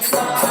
HG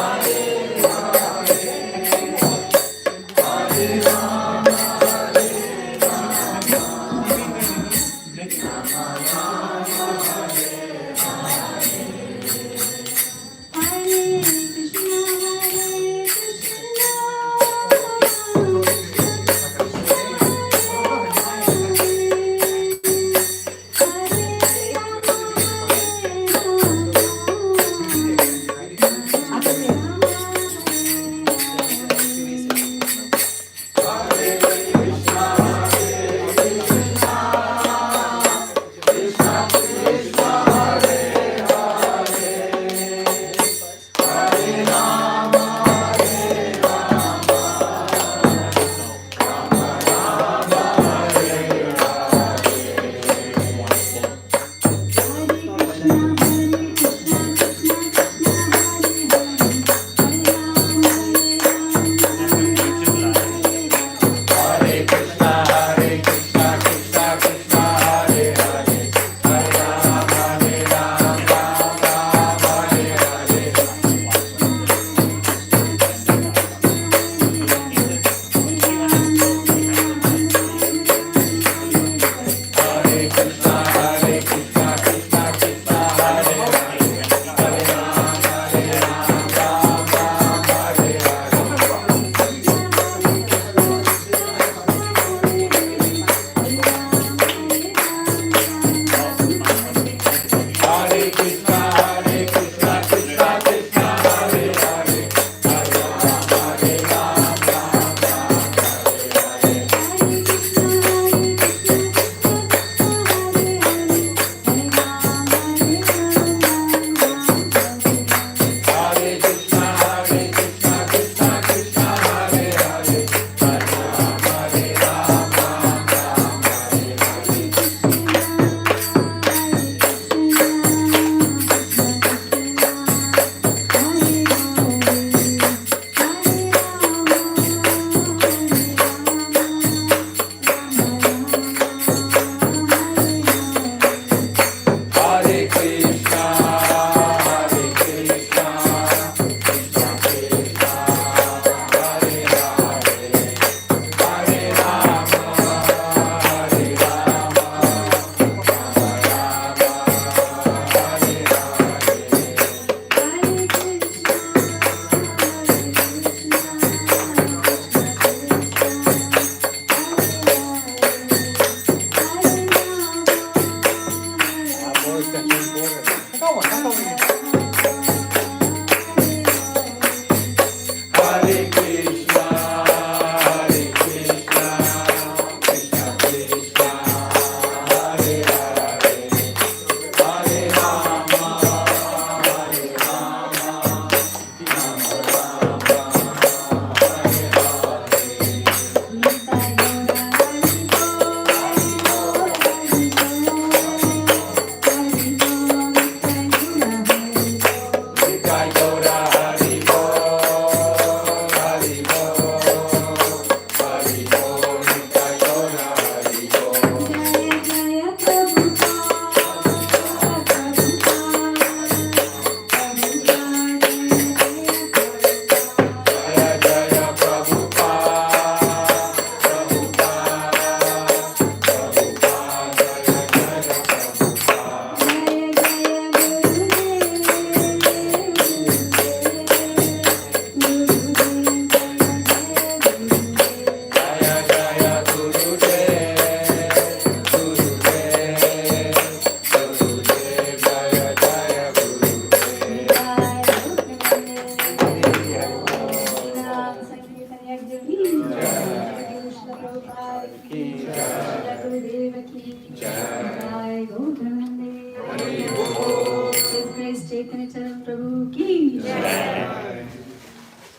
Chaitanya Charan Prabhuji Jai.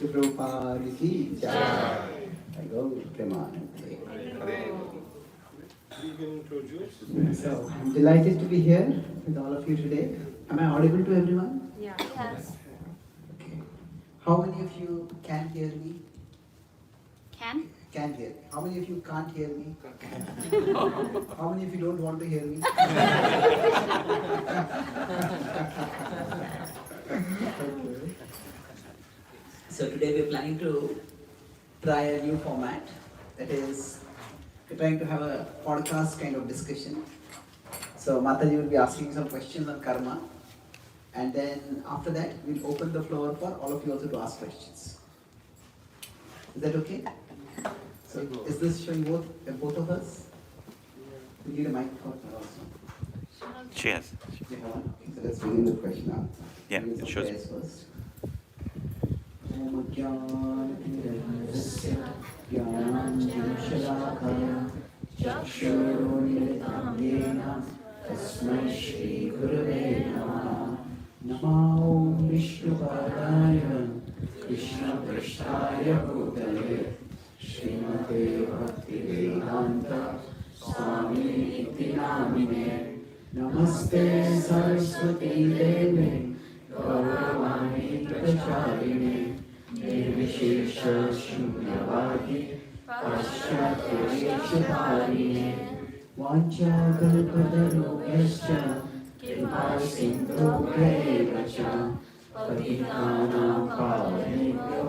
Prabhupada ki Jai. I go Premanande. So I'm delighted to be here with all of you today. Am I audible to everyone? Yeah. Yes. Okay. How many of you can hear me? Can? Can hear me. How many of you can't hear me? How many of you don't want to hear me? Okay. So today we're planning to try a new format. That is, we're trying to have a podcast kind of discussion. So Mataji will be asking some questions on karma. And then after that, we'll open the floor for all of you also to ask questions. Is that okay? So is this showing both of us? We need a microphone also. Cheers. We have one. Okay, so let's begin the question now. Yeah, it shows. First. Om Jnana-Tirandasya Jnananjana-Shalakaya Chakshurunmilitam Yena Tasmai Shri Gurave Namaha Namo Vishnupadaya Krishna Prishtaya Bhutale Srimate Bhaktivedanta Swami Iti Namine Namaste Saraswati Deve Gauravani Pracharine Nirvishesha Shunyavadi Paschatya Veshatarine Vancha Kalpatarubhyascha Kripa Sindhu Bhaivacha Patitanam Pavanebhyo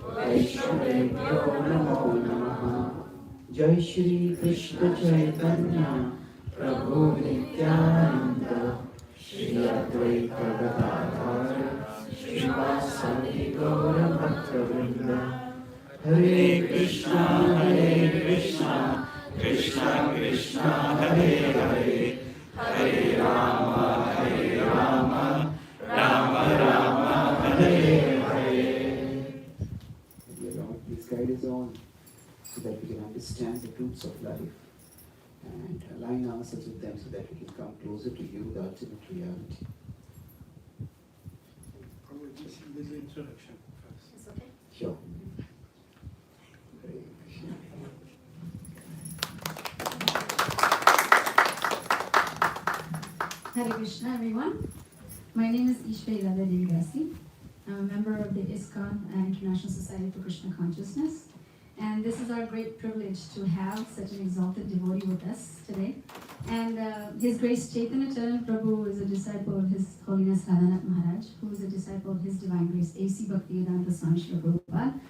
Vaishnavebhyo Namo Namaha Jai Shri Krishna Chaitanya Prabhu Nityananda Shri Advaita Gadadhara Srivasadi Gaura Bhaktavrinda Hare Krishna Krishna Krishna Hare Hare Hare Rama Rama Rama Hare Hare. Please guide us on so that we can understand the truths of life and align ourselves with them so that we can come closer to you, the ultimate reality. Probably just a little introduction first. It's okay. Sure. Hare Krishna. Hare Krishna, everyone. My name is Ishwari Radha Devdasi. I'm a member of the ISKCON International Society for Krishna Consciousness. And this is our great privilege to have such an exalted devotee with us today. And His Grace Chaitanya Charan Prabhu is a disciple of His Holiness Radhanath Maharaj, who is a disciple of His Divine Grace A.C. Bhaktivedanta Swami Srila Prabhupada,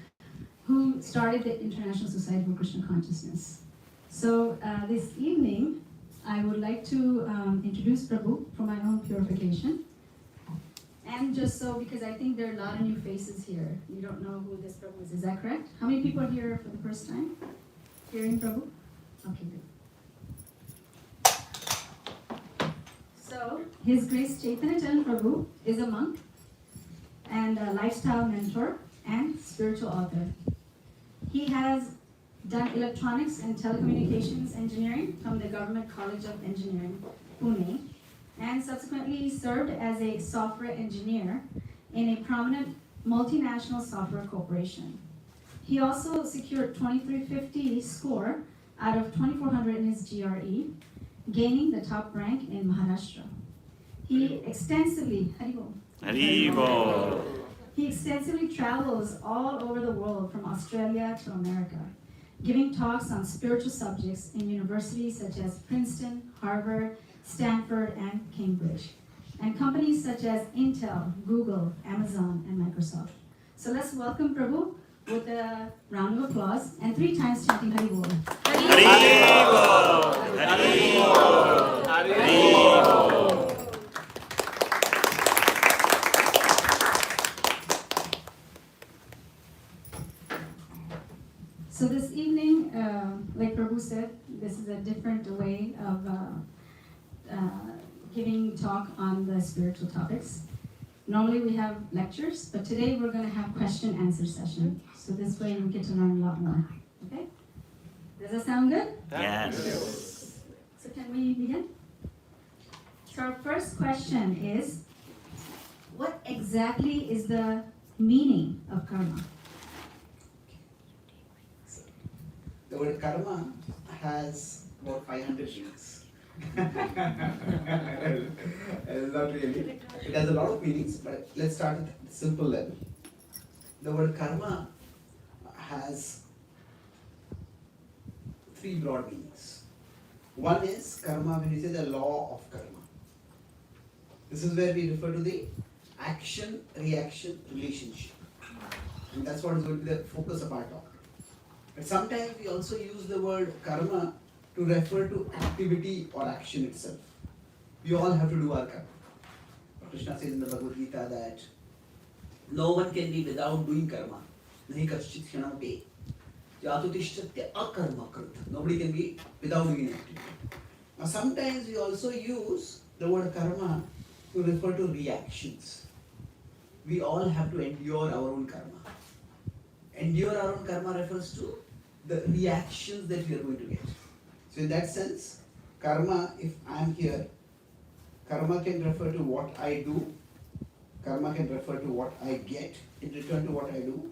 who started the International Society for Krishna Consciousness. So this evening, I would like to introduce Prabhu for my own purification. And just so, because I think there are a lot of new faces here. You don't know who this Prabhu is that correct? How many people are here for the first time? Hearing Prabhu? Okay, good. So, His Grace Chaitanya Charan Prabhu is a monk and a lifestyle mentor and spiritual author. He has done electronics and telecommunications engineering from the Government College of Engineering, Pune, and subsequently served as a software engineer in a prominent multinational software corporation. He also secured 2350 score out of 2400 in his GRE, gaining the top rank in Maharashtra. He extensively, Haribol. He extensively travels all over the world from Australia to America, giving talks on spiritual subjects in universities such as Princeton, Harvard, Stanford, and Cambridge, and companies such as Intel, Google, Amazon, and Microsoft. So let's welcome Prabhu with a round of applause and 3 times chanting Haribol. Haribol. Haribol. Haribol. So this evening, like Prabhu said, this is a different way of giving talk on the spiritual topics. Normally we have lectures, but today we're going to have question-answer session. So this way we get to learn a lot more. Okay? Does that sound good? Yes. So can we begin? So our first question is, what exactly is the meaning of karma? The word karma has about 500 meanings. Not really. It has a lot of meanings, but let's start at the simple level. The word karma has 3 broad meanings. One is karma when you say the law of karma. This is where we refer to the action-reaction relationship. And that's what is going to be the focus of our talk. But sometimes we also use the word karma to refer to activity or action itself. We all have to do our karma. Krishna says in the Bhagavad Gita that no one can be without doing karma. Nahi kaschit kshanam te. Jatutishtatya akarma krit. Nobody can be without doing an activity. Now sometimes we also use the word karma to refer to reactions. We all have to endure our own karma. Endure our own karma refers to the reactions that we are going to get. So in that sense, karma, if I am here, karma can refer to what I do, karma can refer to what I get in return to what I do,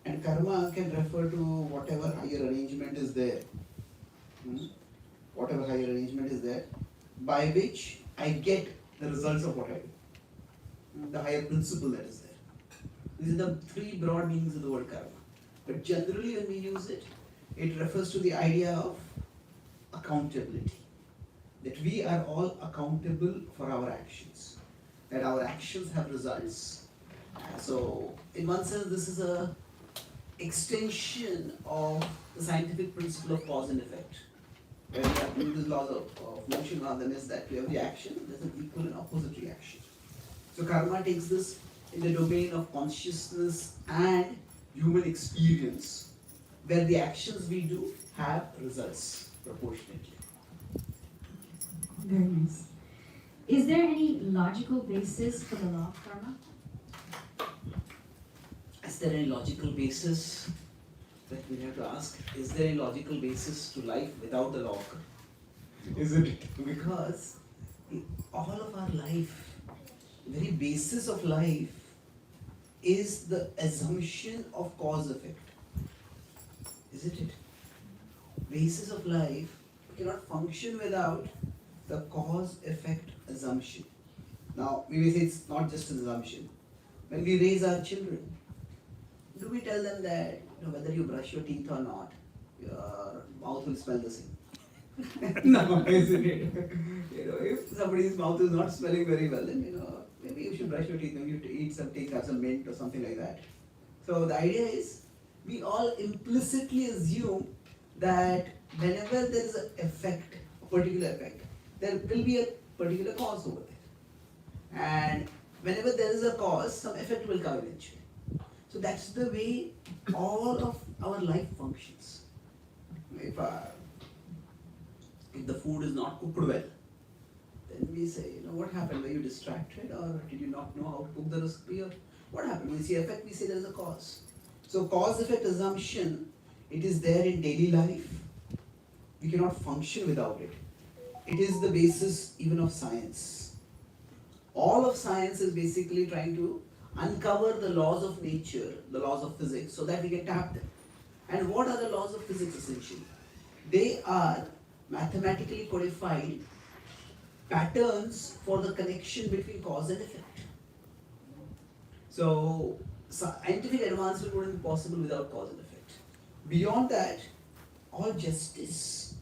and karma can refer to whatever higher arrangement is there. Whatever higher arrangement is there, by which I get the results of what I do. The higher principle that is there. These are the three broad meanings of the word karma. But generally when we use it, it refers to the idea of accountability. That we are all accountable for our actions. That our actions have results. So in one sense this is a extension of the scientific principle of cause and effect. Where we have Newton's laws of motion, one of them is that to every action there's an equal and opposite reaction. So karma takes this in the domain of consciousness and human experience, where the actions we do have results proportionately. Very nice. Is there any logical basis for the law of karma? Is there any logical basis that we have to ask? Is there any logical basis to life without the law of karma? Isn't it? Because all of our life, the very basis of life is the assumption of cause-effect. Isn't it? Basis of life cannot function without the cause-effect assumption. Now, we may say it's not just an assumption. When we raise our children, do we tell them that whether you brush your teeth or not, your mouth will smell the same? No, isn't it? If somebody's mouth is not smelling very well, then maybe you should brush your teeth, maybe you eat something, have some mint or something like that. So the idea is, we all implicitly assume that whenever there is an effect, a particular effect, there will be a particular cause over there. And whenever there is a cause, some effect will come eventually. So that's the way all of our life functions. If the food is not cooked well, then we say, what happened? Were you distracted or did you not know how to cook the recipe? Or what happened? When we see effect, we say there is a cause. So cause-effect assumption, it is there in daily life. We cannot function without it. It is the basis even of science. All of science is basically trying to uncover the laws of nature, the laws of physics, so that we can tap them. And what are the laws of physics essentially? They are mathematically codified patterns for the connection between cause and effect. So scientific advancement wouldn't be possible without cause and effect. Beyond that, all justice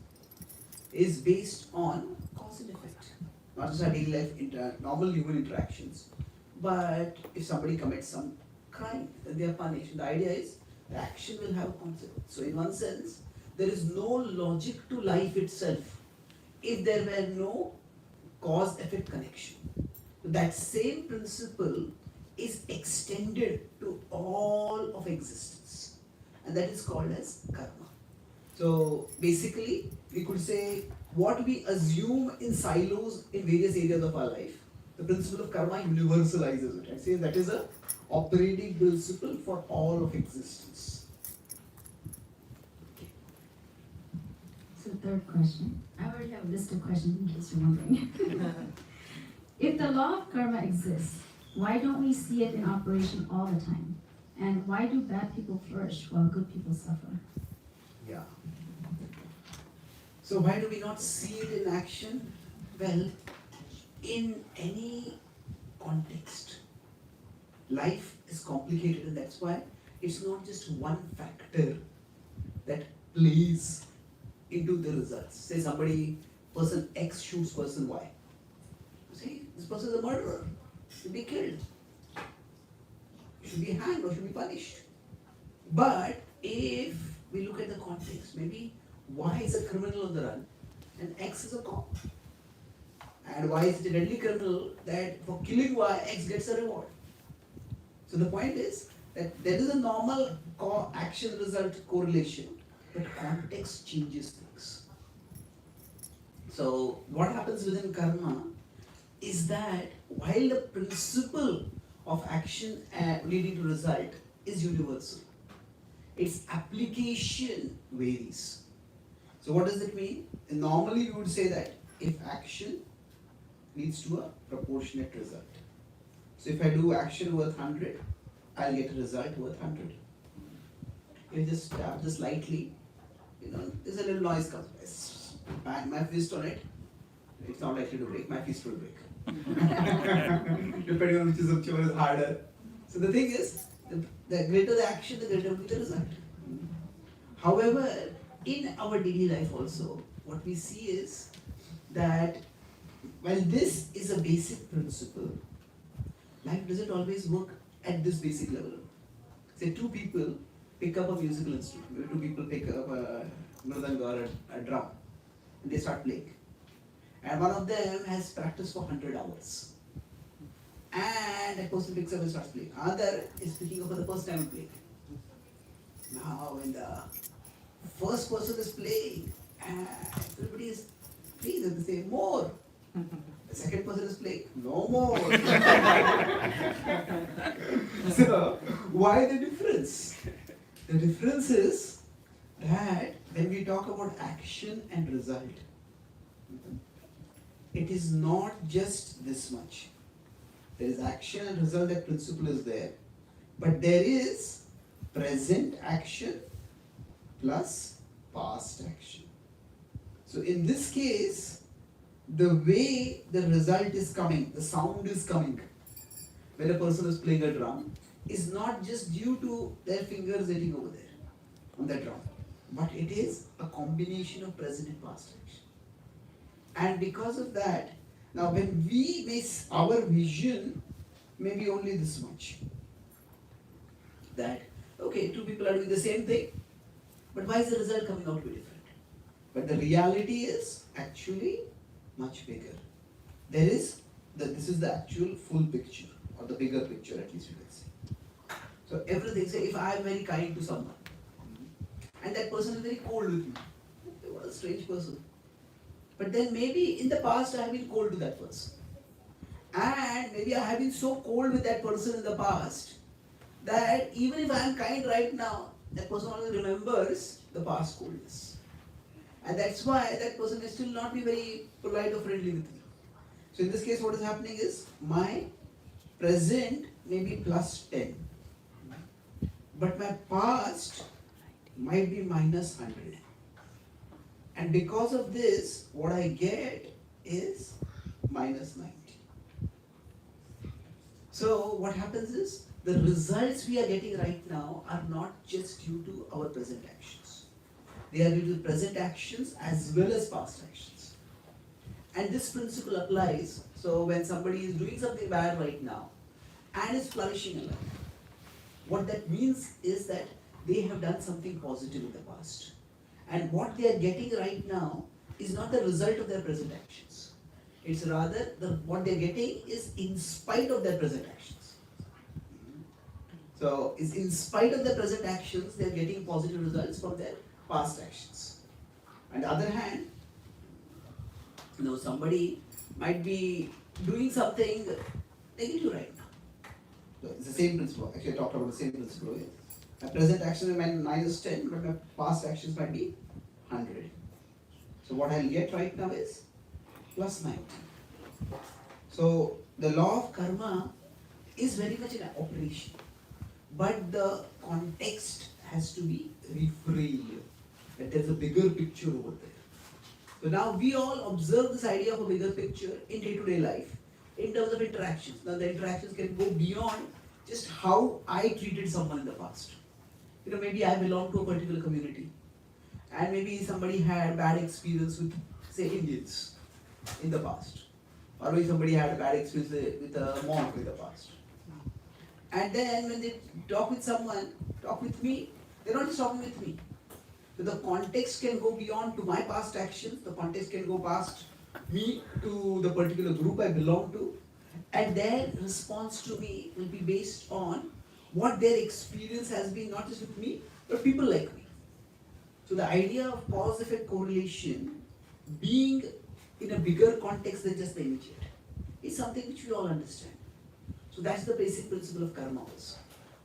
is based on cause and effect. Not just our daily life, normal human interactions, but if somebody commits some crime, then they are punished. The idea is the action will have a consequence. So in one sense, there is no logic to life itself if there were no cause-effect connection. That same principle is extended to all of existence, and that is called as karma. So basically, we could say what we assume in silos in various areas of our life, the principle of karma universalizes it and says that is a operating principle for all of existence. So third question. I already have a list of questions in case you're wondering. If the law of karma exists, why don't we see it in operation all the time? And why do bad people flourish while good people suffer? Yeah. So why do we not see it in action? Well, in any context, life is complicated, and that's why it's not just one factor that plays into the results. Say person X shoots person Y. See, this person is a murderer, should be killed, should be hanged or should be punished. But if we look at the context, maybe Y is a criminal on the run and X is a cop. And Y is a deadly criminal that for killing Y, X gets a reward. So the point is that there is a normal action result correlation, but context changes things. So what happens within karma is that while the principle of action leading to result is universal, its application varies. So what does it mean? And normally we would say that if action leads to a proportionate result. So if I do action worth 100, I'll get a result worth 100. You just tap this lightly, there's a little noise comes. Bang my fist on it, it's not likely to break, my fist will break. Depending on which one is harder. So the thing is, the greater the action, the greater will be the result. However, in our daily life also, what we see is that while this is a basic principle, life doesn't always work at this basic level. Say two people pick up a musical instrument, maybe two people pick up a mridanga or a drum, and they start playing. And one of them has practiced for 100 hours. And that person picks up and starts playing. Another is picking up for the first time playing. Now when the first person is playing, and everybody is playing, and they say, more. The second person is playing, no more. So, why the difference? The difference is that when we talk about action and result, it is not just this much. There is action and result, that principle is there. But there is present action plus past action. So in this case, the way the result is coming, the sound is coming, when a person is playing a drum, is not just due to their fingers hitting over there on the drum, but it is a combination of present and past action. And because of that, now when we base our vision, maybe only this much, that okay, two people are doing the same thing, but why is the result coming out to be different? But the reality is actually much bigger. This is the actual full picture, or the bigger picture at least you can say. So everything, say if I am very kind to someone, and that person is very cold with me, what a strange person. But then maybe in the past I have been cold to that person. And maybe I have been so cold with that person in the past that even if I am kind right now, that person always remembers the past coldness. And that's why that person may still not be very polite or friendly with me. So in this case, what is happening is my present may be plus 10, but my past might be minus 100. And because of this, what I get is minus 90. So what happens is, the results we are getting right now are not just due to our present actions. They are due to present actions as well as past actions. And this principle applies, so when somebody is doing something bad right now and is flourishing in life, what that means is that they have done something positive in the past. And what they are getting right now is not the result of their present actions. It's rather what they are getting is in spite of their present actions. So, it's in spite of their present actions, they are getting positive results from their past actions. On the other hand, somebody might be doing something negative right now. So it's the same principle. Actually, I talked about the same principle. My present actions might be minus 10, but my past actions might be 100. So what I'll get right now is plus 90. So the law of karma is very much in operation, but the context has to be reframed. That there's a bigger picture over there. So now we all observe this idea of a bigger picture in day-to-day life in terms of interactions. Now the interactions can go beyond just how I treated someone in the past. Maybe I belong to a particular community, and maybe somebody had bad experience with, say, Indians in the past, or maybe somebody had a bad experience with a monk in the past. And then when they talk with someone, talk with me, They're not just talking with me. So the context can go beyond to my past actions, the context can go past me to the particular group I belong to, and their response to me will be based on what their experience has been, not just with me, but people like me. So the idea of cause-effect correlation being in a bigger context than just the immediate is something which we all understand. So that's the basic principle of karma also.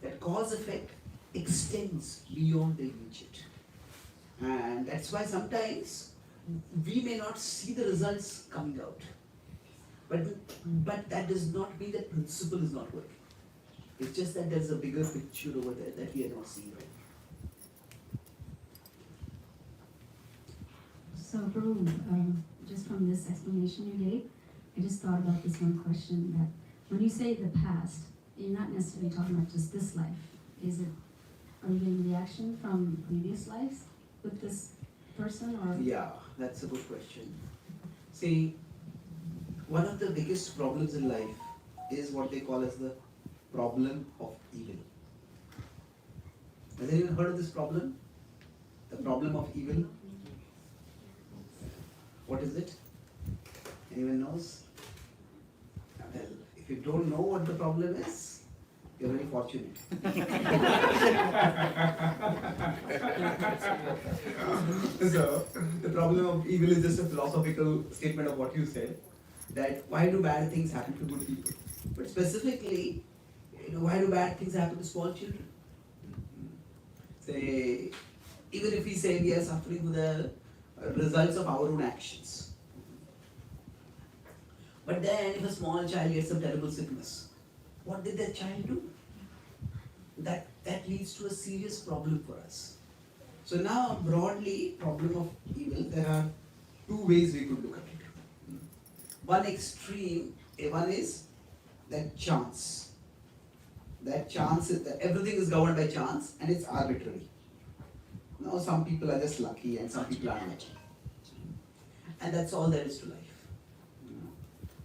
That cause-effect extends beyond the immediate. And that's why sometimes we may not see the results coming out. But that does not mean that principle is not working. It's just that there's a bigger picture over there that we are not seeing right now. So, Prabhu, just from this explanation you gave, I just thought about this one question that when you say the past, you're not necessarily talking about just this life. Are you getting reaction from previous lives with this person or? Yeah, that's a good question. See, one of the biggest problems in life is what they call as the problem of evil. Has anyone heard of this problem? The problem of evil? What is it? Anyone knows? Well, if you don't know what the problem is, you're very fortunate. So, the problem of evil is just a philosophical statement of what you said. That why do bad things happen to good people? But specifically, why do bad things happen to small children? Say, even if we say we are suffering with the results of our own actions. But then if a small child gets some terrible sickness, what did that child do? That leads to a serious problem for us. So now broadly, problem of evil, there are two ways we could look at it. One extreme, one is that chance. That chance is that everything is governed by chance and it's arbitrary. Now some people are just lucky and some people are unlucky. And that's all there is to life.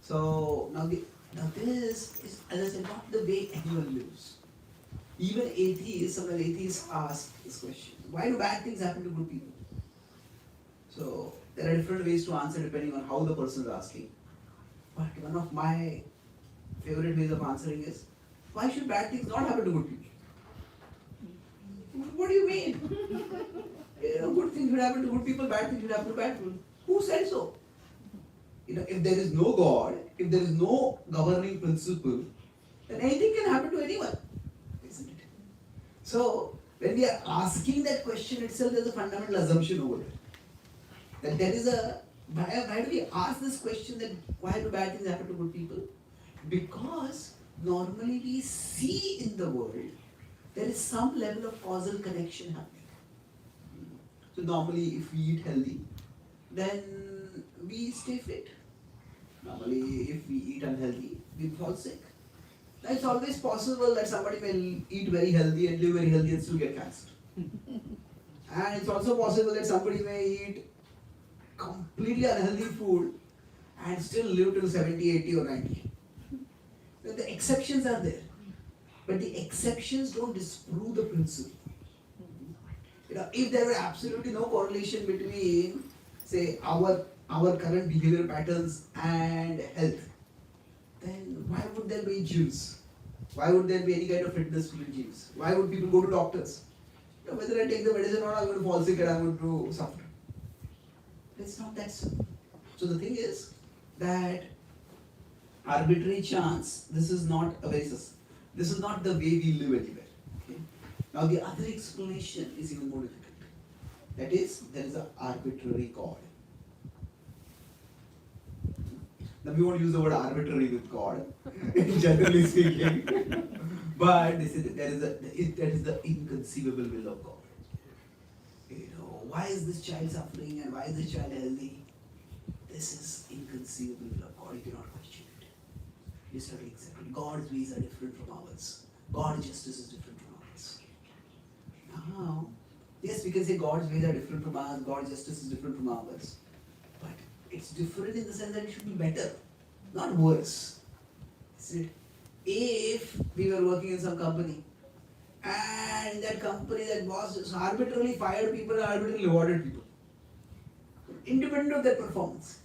So now this is, as I said, not the way anyone lives. Even atheists, sometimes atheists ask this question: why do bad things happen to good people? So there are different ways to answer depending on how the person is asking. But one of my favorite ways of answering is, why should bad things not happen to good people? What do you mean? Good things should happen to good people, bad things should happen to bad people. Who said so? If there is no God, if there is no governing principle, then anything can happen to anyone, isn't it? So, when we are asking that question itself, there is a fundamental assumption over there. That there is why do we ask this question that why do bad things happen to good people? Because normally we see in the world, there is some level of causal connection happening. So normally if we eat healthy, then we stay fit. Normally if we eat unhealthy, we fall sick. Now it's always possible that somebody may eat very healthy and live very healthy and still get cancer. And it's also possible that somebody may eat completely unhealthy food and still live till 70, 80 or 90. Now, the exceptions are there. But the exceptions don't disprove the principle. If there were absolutely no correlation between, say, our current behavior patterns and health, then why would there be gyms? Why would there be any kind of fitness field gyms? Why would people go to doctors? Whether I take the medicine or not, I'm going to fall sick and I'm going to suffer. It's not that simple. So the thing is that arbitrary chance, this is not the way we live anywhere. Okay? Now the other explanation is even more difficult. That is, there is an arbitrary God. Now we won't use the word arbitrary with God, generally speaking, but that is the inconceivable will of God. Why is this child suffering and why is this child healthy? This is inconceivable will of God. You cannot question it. You just have to accept it. God's ways are different from ours. God's justice is different from ours. Now, yes, we can say God's ways are different from ours, God's justice is different from ours. But it's different in the sense that it should be better, not worse. Isn't it? If we were working in some company and that company, that boss just arbitrarily fired people and arbitrarily rewarded people, independent of their performance.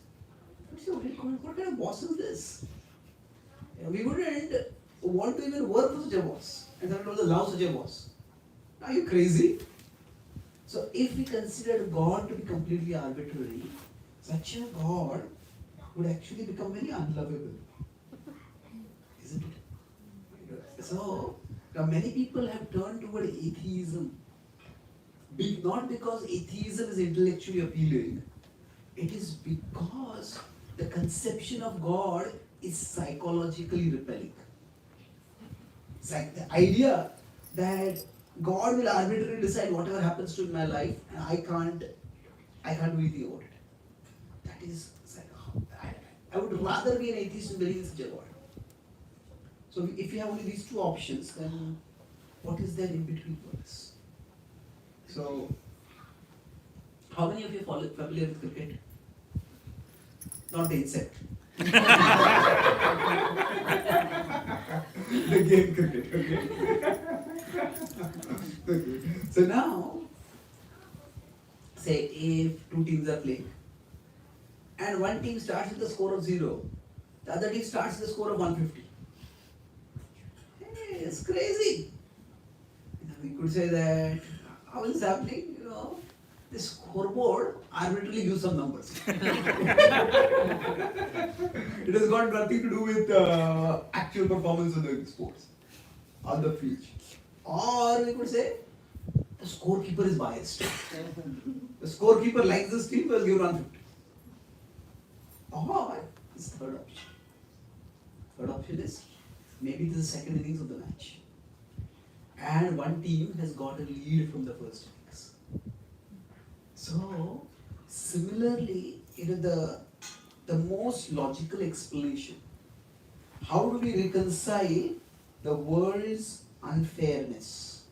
You say, what kind of boss is this? We wouldn't want to even work for such a boss, and then also allow such a boss. Are you crazy? So if we consider God to be completely arbitrary, such a God would actually become very unlovable. Isn't it? So now many people have turned toward atheism. Not because atheism is intellectually appealing, it is because the conception of God is psychologically repelling. It's like the idea that God will arbitrarily decide whatever happens to in my life, and I can't do anything about it. That is, it's like, I would rather be an atheist than believe in such a God. So if you have only these two options, then what is there in between for us? So, how many of you are familiar with cricket? Not the insect. The game cricket, okay? Okay. So now, say if two teams are playing, and one team starts with a score of 0, the other team starts with a score of 150. Hey, it's crazy. We could say that, how is this happening? The scoreboard arbitrarily gives some numbers. It has got nothing to do with actual performance of the sports on the field. Or we could say the scorekeeper is biased. The scorekeeper likes this team, will give 150. Or this third option. Third option is maybe this is the second innings of the match, and one team has got a lead from the first innings. So similarly, the most logical explanation. How do we reconcile the world's unfairness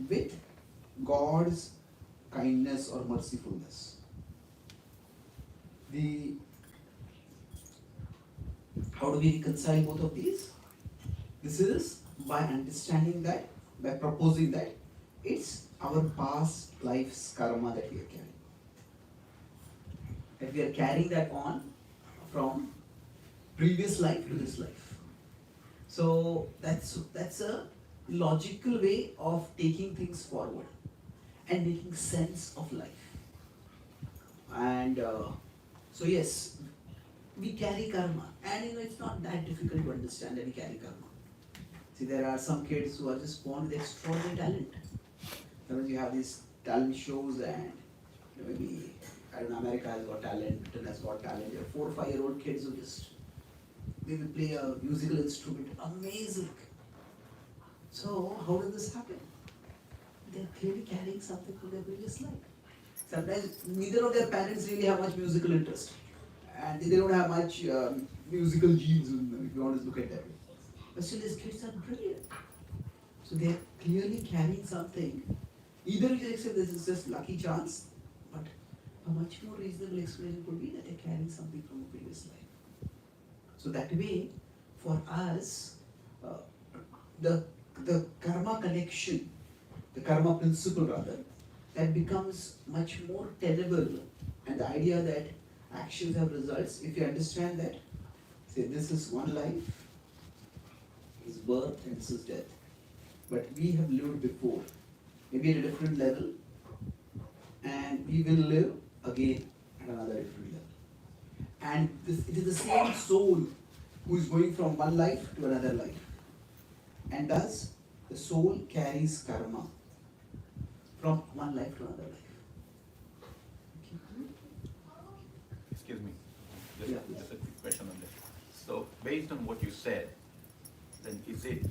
with God's kindness or mercifulness? How do we reconcile both of these? This is by understanding that, by proposing that it's our past life's karma that we are carrying. That we are carrying that on from previous life to this life. So that's a logical way of taking things forward and making sense of life. And so yes, we carry karma, and it's not that difficult to understand that we carry karma. See, there are some kids who are just born with extraordinary talent. Sometimes you have these talent shows, and maybe, I don't know, America has got talent, Britain has got talent. There are 4 or 5-year-old kids who they will play a musical instrument, amazing. So how does this happen? They're clearly carrying something from their previous life. Sometimes neither of their parents really have much musical interest, and they don't have much musical genes, if you want to look at that. But still, these kids are brilliant. So they are clearly carrying something. Either we can say this is just lucky chance, but a much more reasonable explanation could be that they're carrying something from a previous life. So that way, for us, the karma connection, the karma principle rather, that becomes much more tenable, and the idea that actions have results, if you understand that, say this is one life, this is birth and this is death. But we have lived before, maybe at a different level, and we will live again at another different level. And it is the same soul who is going from one life to another life. And thus, the soul carries karma from one life to another life. Excuse me, Yeah. just a quick question on this. So, based on what you said, then is it,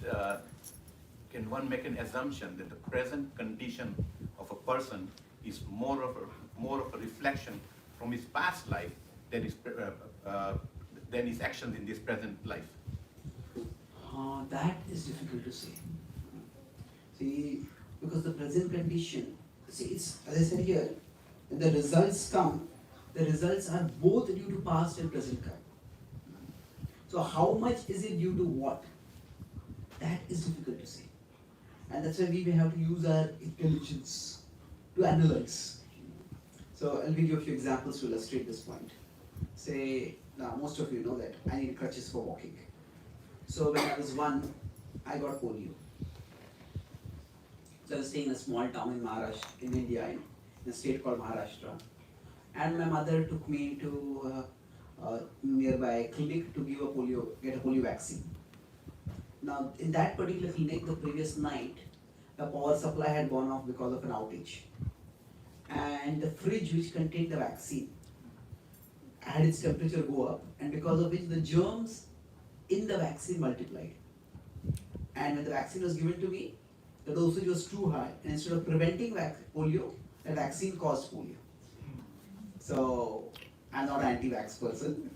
can one make an assumption that the present condition of a person is more of a reflection from his past life than his actions in this present life? That is difficult to say. See, because the present condition, it's, as I said here, when the results come, the results are both due to past and present karma. So how much is it due to what? That is difficult to say. And that's why we may have to use our intelligence to analyze. So I'll give you a few examples to illustrate this point. Say, now most of you know that I need crutches for walking. So when I was 1, I got polio. So I was staying in a small town in Maharashtra, in India, in a state called Maharashtra. And my mother took me to a nearby clinic to get a polio vaccine. Now, in that particular clinic, the previous night, the power supply had gone off because of an outage. And the fridge which contained the vaccine had its temperature go up, and because of which the germs in the vaccine multiplied. And when the vaccine was given to me, the dosage was too high, and instead of preventing polio, the vaccine caused polio. So, I'm not an anti-vax person.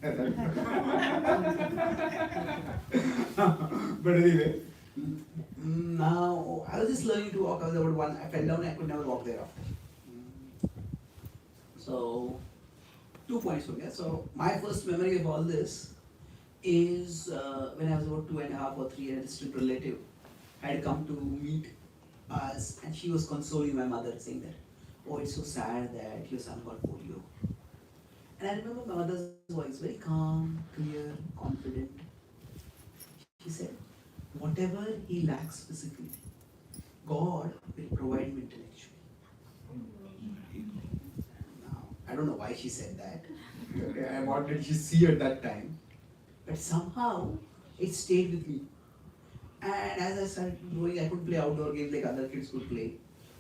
But anyway, now I was just learning to walk. I was about 1, I fell down, I could never walk thereafter. So, 2 points from here. So, my first memory of all this is when I was about 2.5 or 3, and a distant relative had come to meet us, and she was consoling my mother, saying that, oh, it's so sad that your son got polio. And I remember my mother's voice, very calm, clear, confident. She said, whatever he lacks physically, God will provide him intellectually. Now, I don't know why she said that. Okay, and what did she see at that time? But somehow, it stayed with me. And as I started growing, I could play outdoor games like other kids could play.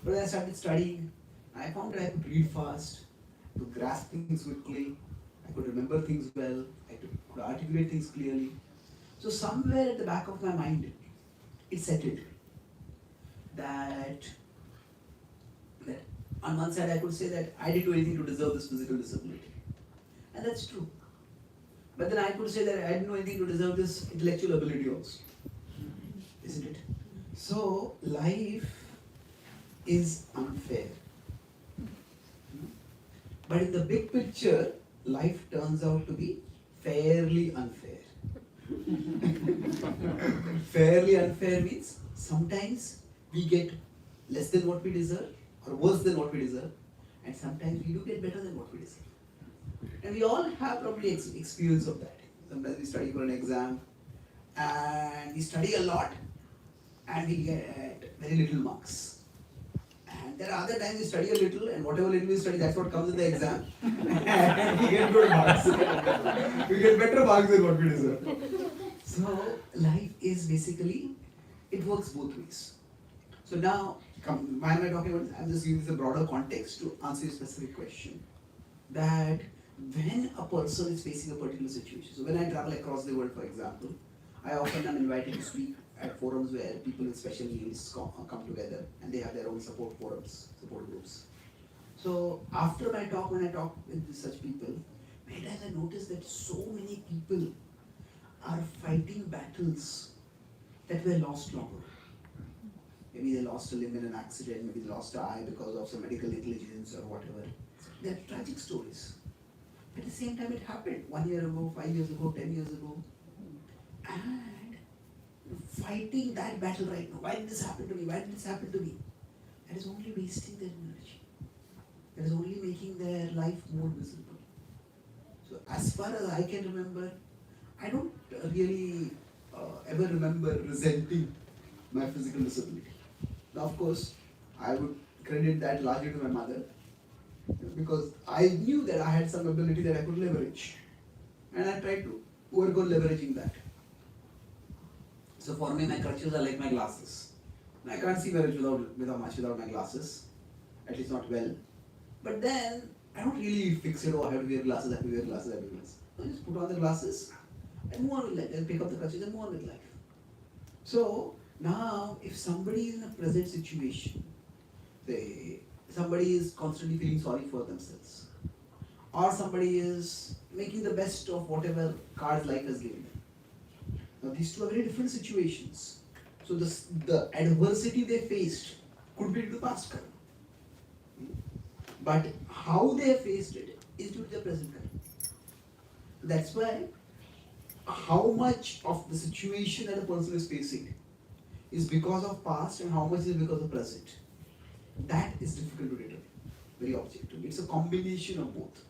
But as I started studying, I found that I could read fast, to grasp things quickly, I could remember things well, I could articulate things clearly. So somewhere at the back of my mind, it settled that on one side I could say that I didn't do anything to deserve this physical disability. And that's true. But then I could say that I didn't do anything to deserve this intellectual ability also. Isn't it? So life is unfair. But in the big picture, life turns out to be fairly unfair. Fairly unfair means sometimes we get less than what we deserve or worse than what we deserve, and sometimes we do get better than what we deserve. And we all have probably experience of that. Sometimes we study for an exam and we study a lot and we get very little marks. And there are other times we study a little, and whatever little we study, that's what comes in the exam. And we get good marks. We get better marks than what we deserve. So life is basically, it works both ways. So now, why am I talking about this? I'm just giving this a broader context to answer your specific question. That when a person is facing a particular situation, so when I travel across the world, for example, I often am invited to speak at forums where people with special needs come together, and they have their own support forums, support groups. So after my talk, when I talk with such people, many times I notice that so many people are fighting battles that were lost long ago. Maybe they lost a limb in an accident, maybe they lost an eye because of some medical negligence or whatever. They're tragic stories. At the same time, it happened 1 year ago, 5 years ago, 10 years ago. And fighting that battle right now, why did this happen to me? Why did this happen to me? That is only wasting their energy. That is only making their life more miserable. So as far as I can remember, I don't really ever remember resenting my physical disability. Now, of course, I would credit that largely to my mother, because I knew that I had some ability that I could leverage, and I tried to work on leveraging that. So for me, my crutches are like my glasses. I can't see very without my glasses, at least not well. But then I don't really fix it. Oh, I have to wear glasses. I have to wear glasses. I have to wear glasses. I just put on the glasses and move on with life. I'll pick up the crutches and move on with life. So now, if somebody is in a present situation, somebody is constantly feeling sorry for themselves, or somebody is making the best of whatever cards life has given them. Now, these two are very different situations. So the adversity they faced could be due to past karma. But how they faced it is due to the present karma. That's why how much of the situation that a person is facing is because of past and how much is because of present. That is difficult to determine, very objective. It's a combination of both.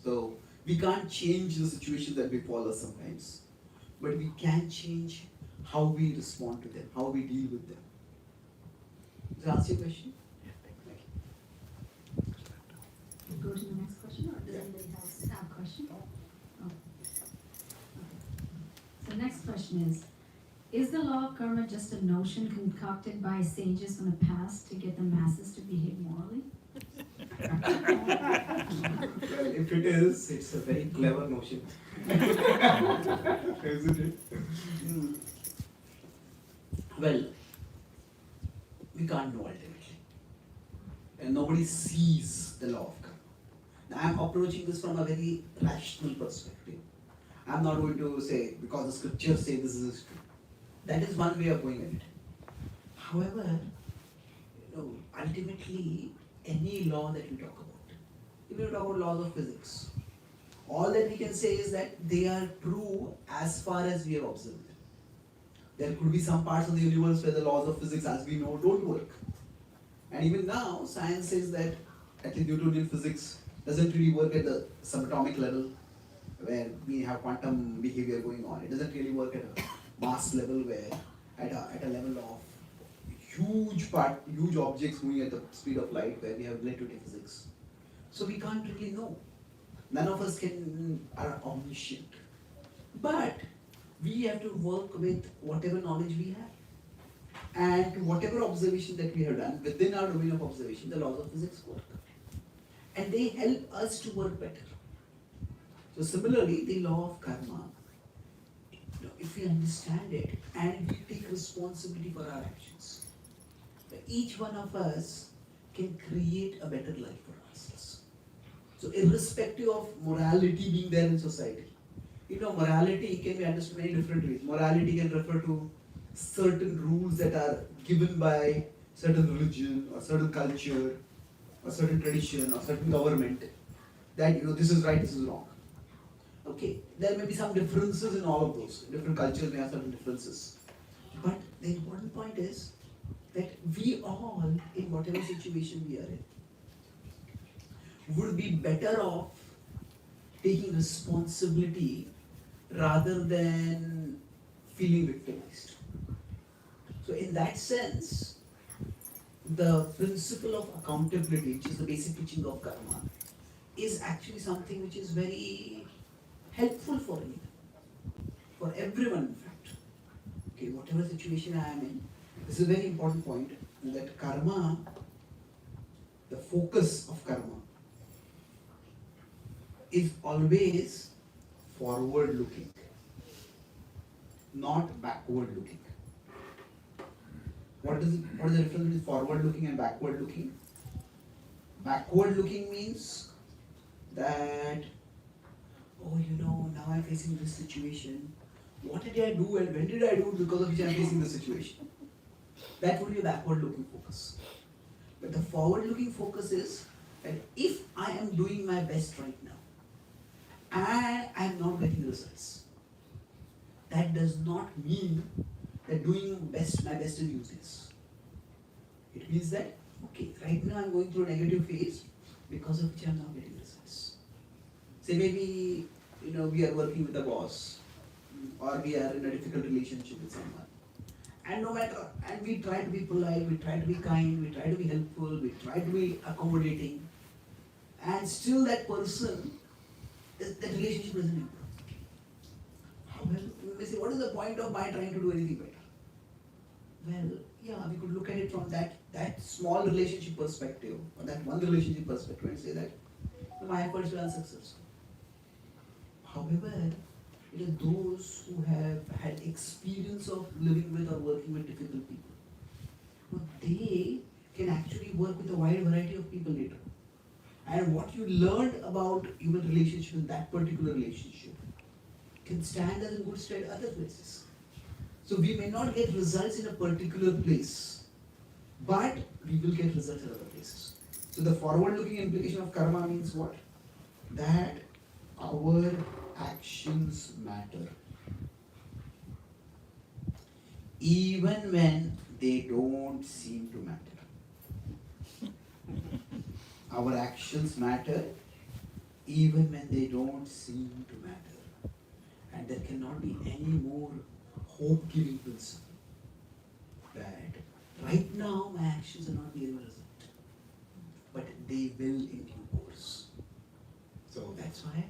So we can't change the situations that befall us sometimes, but we can change how we respond to them, how we deal with them. Does that answer your question? Yeah, thank you. Thank you. Go to the next question, or does anybody else have a question? Oh. Okay. So next question is the law of karma just a notion concocted by sages from the past to get the masses to behave morally? Well, if it is, it's a very clever notion. Isn't it? Well, we can't know ultimately. And nobody sees the law of karma. Now, I'm approaching this from a very rational perspective. I'm not going to say, because the scriptures say this is true. That is one way of going at it. However, ultimately, any law that we talk about, even if we talk about laws of physics, all that we can say is that they are true as far as we have observed them. There could be some parts of the universe where the laws of physics as we know don't work. And even now, science says that at least Newtonian physics doesn't really work at the subatomic level where we have quantum behavior going on. It doesn't really work at a mass level where at a level of huge objects moving at the speed of light where we have relativity physics. So we can't really know. None of us are omniscient. But we have to work with whatever knowledge we have. And whatever observation that we have done, within our domain of observation, the laws of physics work. And they help us to work better. So similarly, the law of karma, if we understand it and we take responsibility for our actions, each one of us can create a better life for ourselves. So irrespective of morality being there in society, morality can be understood in many different ways. Morality can refer to certain rules that are given by certain religion or certain culture or certain tradition or certain government that this is right, this is wrong. Okay, there may be some differences in all of those. Different cultures may have certain differences. But the important point is that we all, in whatever situation we are in, would be better off taking responsibility rather than feeling victimized. So in that sense, the principle of accountability, which is the basic teaching of karma, is actually something which is very helpful for everyone in fact. Okay, whatever situation I am in, this is a very important point, that karma, the focus of karma, is always forward looking, not backward looking. What is the difference between forward looking and backward looking? Backward looking means that, now I'm facing this situation. What did I do and when did I do it because of which I'm facing this situation? That would be a backward looking focus. But the forward looking focus is that if I am doing my best right now and I am not getting results, that does not mean that doing my best is useless. It means that, okay, right now I'm going through a negative phase because of which I'm not getting results. Say maybe, we are working with a boss or we are in a difficult relationship with someone. And we try to be polite, we try to be kind, we try to be helpful, we try to be accommodating. And still that person, that relationship doesn't improve. However, we may say, what is the point of my trying to do anything better? Well, yeah, we could look at it from that small relationship perspective, or that one relationship perspective, and say that my efforts were unsuccessful. However, it is those who have had experience of living with or working with difficult people, they can actually work with a wide variety of people later. And what you learned about human relationship in that particular relationship can stand as in good stead other places. So we may not get results in a particular place, but we will get results in other places. So the forward-looking implication of karma means what? That our actions matter. even when they don't seem to matter. Our actions matter even when they don't seem to matter. And there cannot be any more hope-giving principle that right now my actions are not giving a result, but they will in due course. So that's why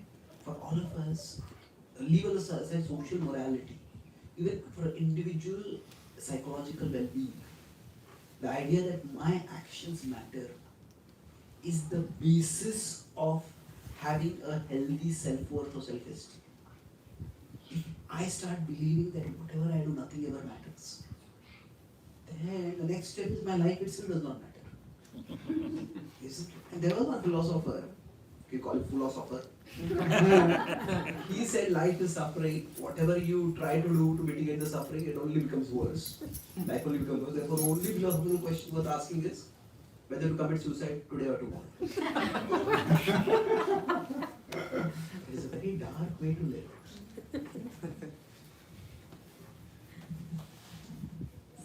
for all of us, leave aside social morality, even for individual psychological well-being, the idea that my actions matter is the basis of having a healthy self-worth or self-esteem. If I start believing that whatever I do, nothing ever matters, then the next step is my life itself does not matter. Isn't it? And there was one philosopher, we call it philosopher. He said life is suffering. Whatever you try to do to mitigate the suffering, it only becomes worse. Life only becomes worse. Therefore, only philosophical question worth asking is whether to commit suicide today or tomorrow. It is a very dark way to live.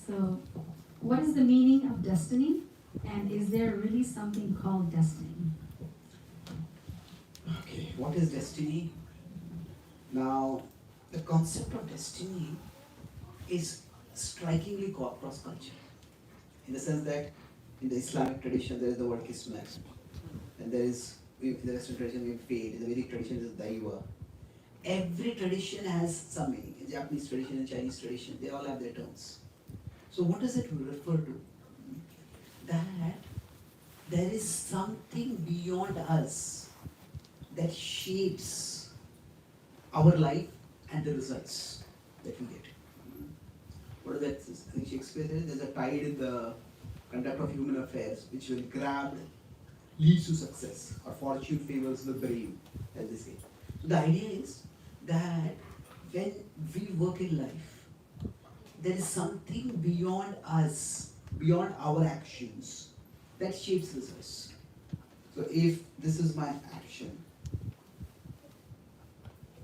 So, what is the meaning of destiny? And is there really something called destiny? Okay, what is destiny? Now, the concept of destiny is strikingly cross-cultural, in the sense that in the Islamic tradition there is the word Kismet, and there is, in the Western tradition we have fate, in the Vedic tradition there is Daiva. Every tradition has some meaning. In Japanese tradition and Chinese tradition, they all have their terms. So what does it refer to? That there is something beyond us that shapes our life and the results that we get. What is that? I think Shakespeare says there's a tide in the conduct of human affairs which will grab, leads to success, or fortune favors the brave, as they say. So the idea is that when we work in life, there is something beyond us, beyond our actions, that shapes results. So if this is my action,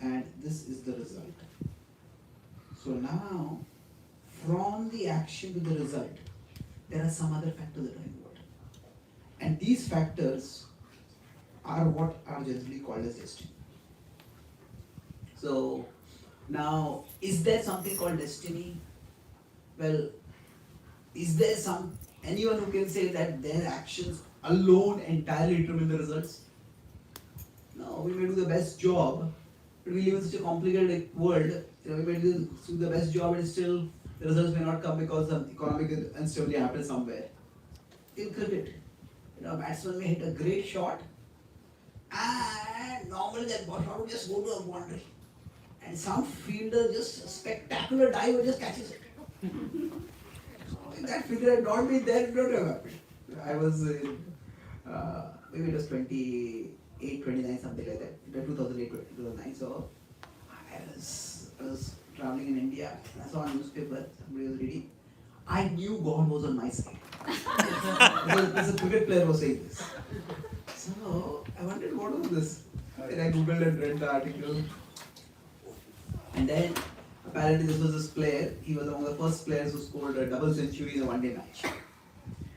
and this is the result. So now, from the action to the result, there are some other factors that are involved. And these factors are what are generally called as destiny. So now, is there something called destiny? Well, is there anyone who can say that their actions alone entirely determine the results? No, we may do the best job, but we live in such a complicated world. We may do the best job, and still the results may not come because of economic instability happens somewhere. In cricket, batsman may hit a great shot, and normally that shot would just go to a boundary, and some fielder just a spectacular dive and just catches it. If that fielder had not been there, it would not have happened. I was maybe it was 28, 29, something like that, 2008, 2009. So I was traveling in India, and I saw a newspaper, somebody was reading. I knew God was on my side. Because a cricket player was saying this. So I wondered what was this. Then I googled and read the article. And then apparently this was this player. He was among the first players who scored a double century in a one-day match.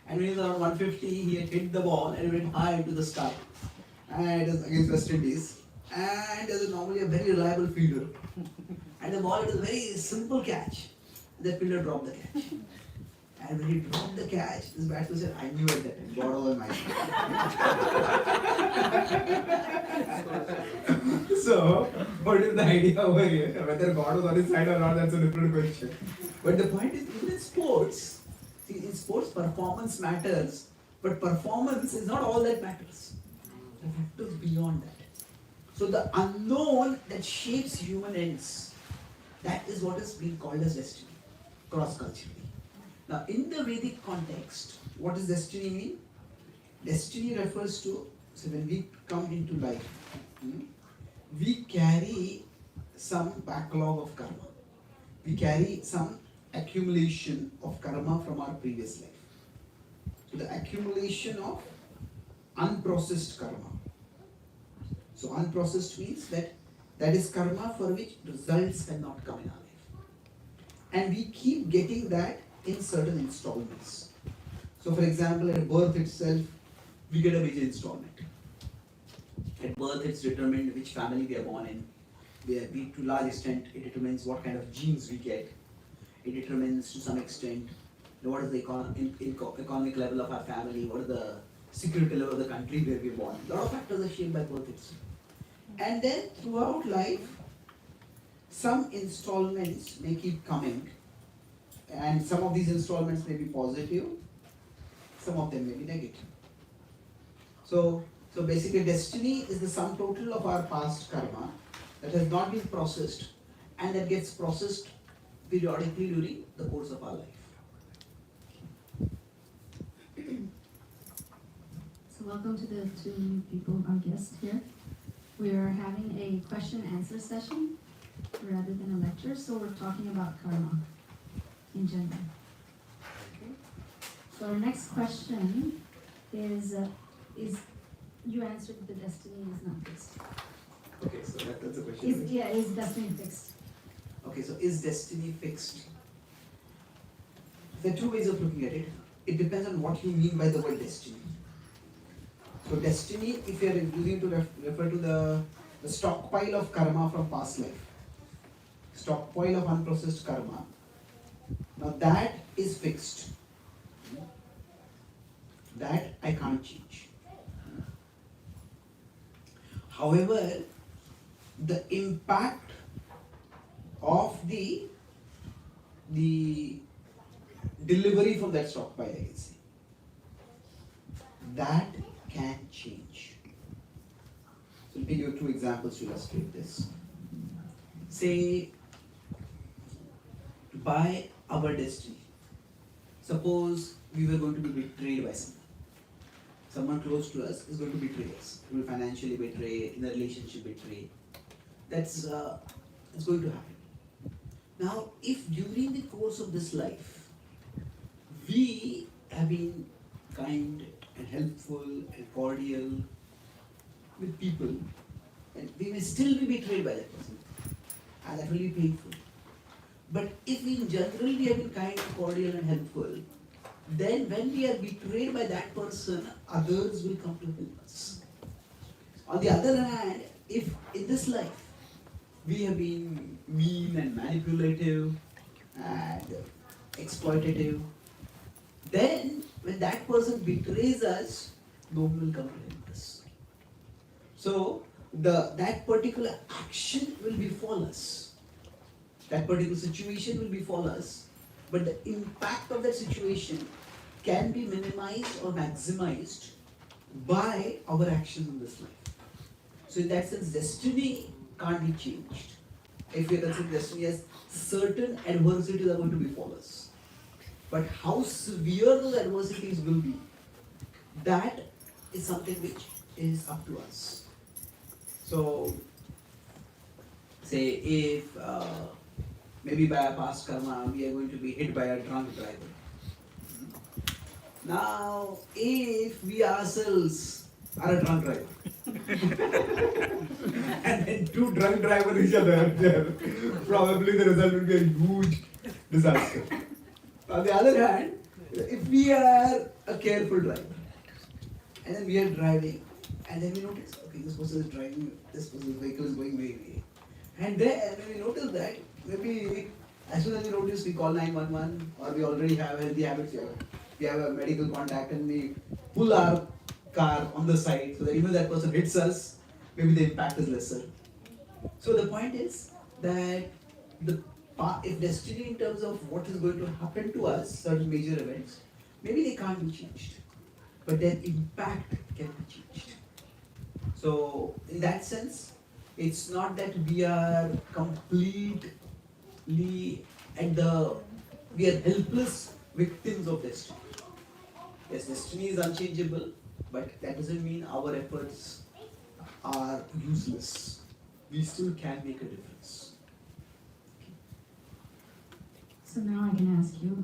And when he was around 150, he had hit the ball and it went high into the sky. And it was against West Indies. And there was normally a very reliable fielder. And the ball, it was a very simple catch. The fielder dropped the catch. And when he dropped the catch, this batsman said, I knew it that time, God was on my side. So, what is the idea over here? Whether God was on his side or not, that's a different question. But the point is, even in sports, see, in sports, performance matters. But performance is not all that matters. The factors beyond that. So the unknown that shapes human ends, that is what is being called as destiny, cross-culturally. Now, in the Vedic context, what does destiny mean? Destiny refers to, so when we come into life, we carry some backlog of karma. We carry some accumulation of karma from our previous life. So the accumulation of unprocessed karma. So unprocessed means that is karma for which results have not come in our life. And we keep getting that in certain installments. So for example, at birth itself, we get a major installment. At birth, it's determined which family we are born in. To large extent, it determines what kind of genes we get. It determines to some extent what is the economic level of our family, what is the security level of the country where we are born. A lot of factors are shaped by birth itself. And then throughout life, some installments may keep coming, and some of these installments may be positive, some of them may be negative. So basically destiny is the sum total of our past karma that has not been processed and that gets processed periodically during the course of our life. So welcome to the two new people, our guests here. We are having a question and answer session rather than a lecture, so we're talking about karma in general. Okay. So our next question is you answered the destiny is not fixed. Okay, so that's the question. Is destiny fixed? Okay, so is destiny fixed? There are two ways of looking at it. It depends on what you mean by the word destiny. So destiny, if you are using to refer to the stockpile of karma from past life, stockpile of unprocessed karma, now that is fixed. That I can't change. However, the impact of the delivery from that stockpile, I can say, that can change. So let me give you two examples to illustrate this. Say, by our destiny, suppose we were going to be betrayed by someone. Someone close to us is going to betray us. We will financially betray, in a relationship betray. It's going to happen. Now, if during the course of this life, we have been kind and helpful and cordial with people, and we may still be betrayed by that person, and that will be painful. But if in general we have been kind, cordial and helpful, then when we are betrayed by that person, others will come to help us. On the other hand, if in this life we have been mean and manipulative and exploitative, then when that person betrays us, no one will come to help us. So that particular action will befall us. That particular situation will befall us, but the impact of that situation can be minimized or maximized by our actions in this life. So in that sense, destiny can't be changed. If we consider destiny as certain adversities are going to befall us, but how severe those adversities will be, that is something which is up to us. So, say if maybe by our past karma we are going to be hit by a drunk driver. Now, if we ourselves are a drunk driver, and then two drunk drivers each other there, probably the result will be a huge disaster. On the other hand, if we are a careful driver, and then we are driving, and then we notice, okay, this person is driving, this person's vehicle is going way, way. And then when we notice that, maybe as soon as we notice, we call 911, or we already have healthy habits here. We have a medical contact and we pull our car on the side so that even that person hits us, maybe the impact is lesser. So the point is that if destiny in terms of what is going to happen to us, certain major events, maybe they can't be changed, but their impact can be changed. So in that sense, it's not that we are completely we are helpless victims of destiny. Yes, destiny is unchangeable, but that doesn't mean our efforts are useless. We still can make a difference. So now I can ask you,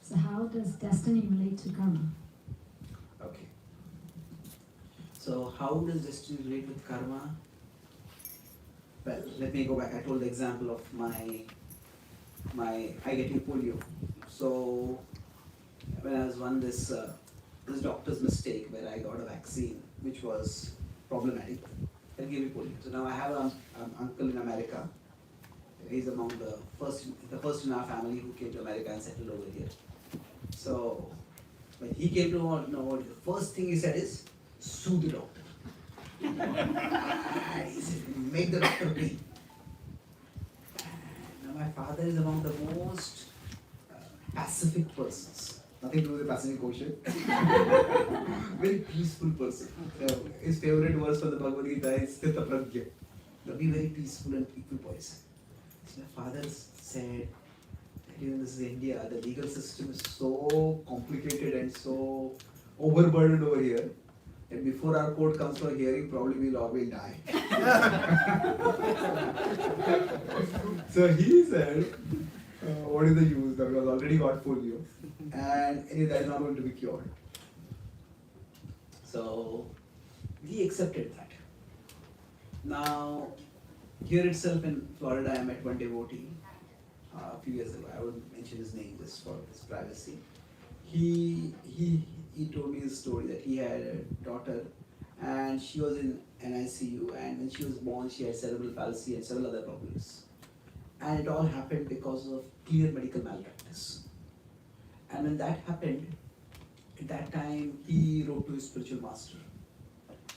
so how does destiny relate to karma? Okay. So how does destiny relate with karma? Well, let me go back. I told the example of my I getting polio. So when I was this doctor's mistake where I got a vaccine which was problematic and gave me polio. So now I have an uncle in America. He's among the first in our family who came to America and settled over here. So when he came to know, the first thing he said is, sue the doctor. And he said, make the doctor pay. Now my father is among the most pacific persons. Nothing to do with the Pacific Ocean. Very peaceful person. His favorite verse from the Bhagavad Gita is Sthita Pragya. Be very peaceful and equipoise. So my father said that even this is India, the legal system is so complicated and so overburdened over here. And before our court comes for hearing, probably we'll all will die. So he said, what is the use? That was already got polio. And that is not going to be cured. So he accepted that. Now, here itself in Florida, I met one devotee a few years ago. I won't mention his name just for his privacy. He told me his story that he had a daughter and she was in NICU, and when she was born she had cerebral palsy and several other problems. And it all happened because of clear medical malpractice. And when that happened, at that time he wrote to his spiritual master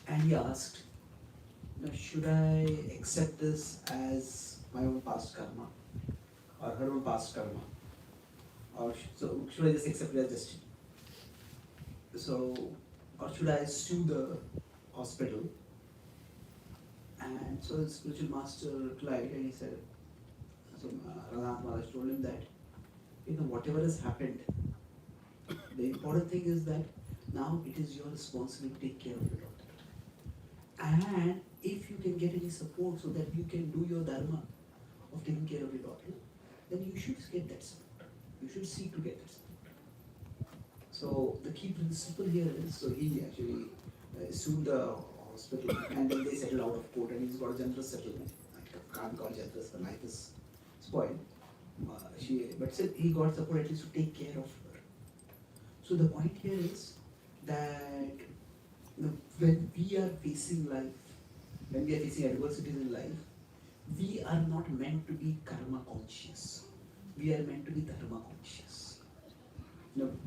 and he asked, should I accept this as my own past karma or her own past karma, or should I just accept it as destiny? So, or should I sue the hospital? And so the spiritual master replied and he said, so Radhanath Maharaj told him that, whatever has happened, the important thing is that now it is your responsibility to take care of your daughter. And if you can get any support so that you can do your dharma of taking care of your daughter, then you should get that support. You should seek to get that support. So the key principle here is, so he actually sued the hospital and then they settled out of court and he's got a generous settlement. I can't call generous, the life is spoiled. But still he got support at least to take care of her. So the point here is that when we are facing life, when we are facing adversities in life, we are not meant to be karma conscious. We are meant to be dharma conscious.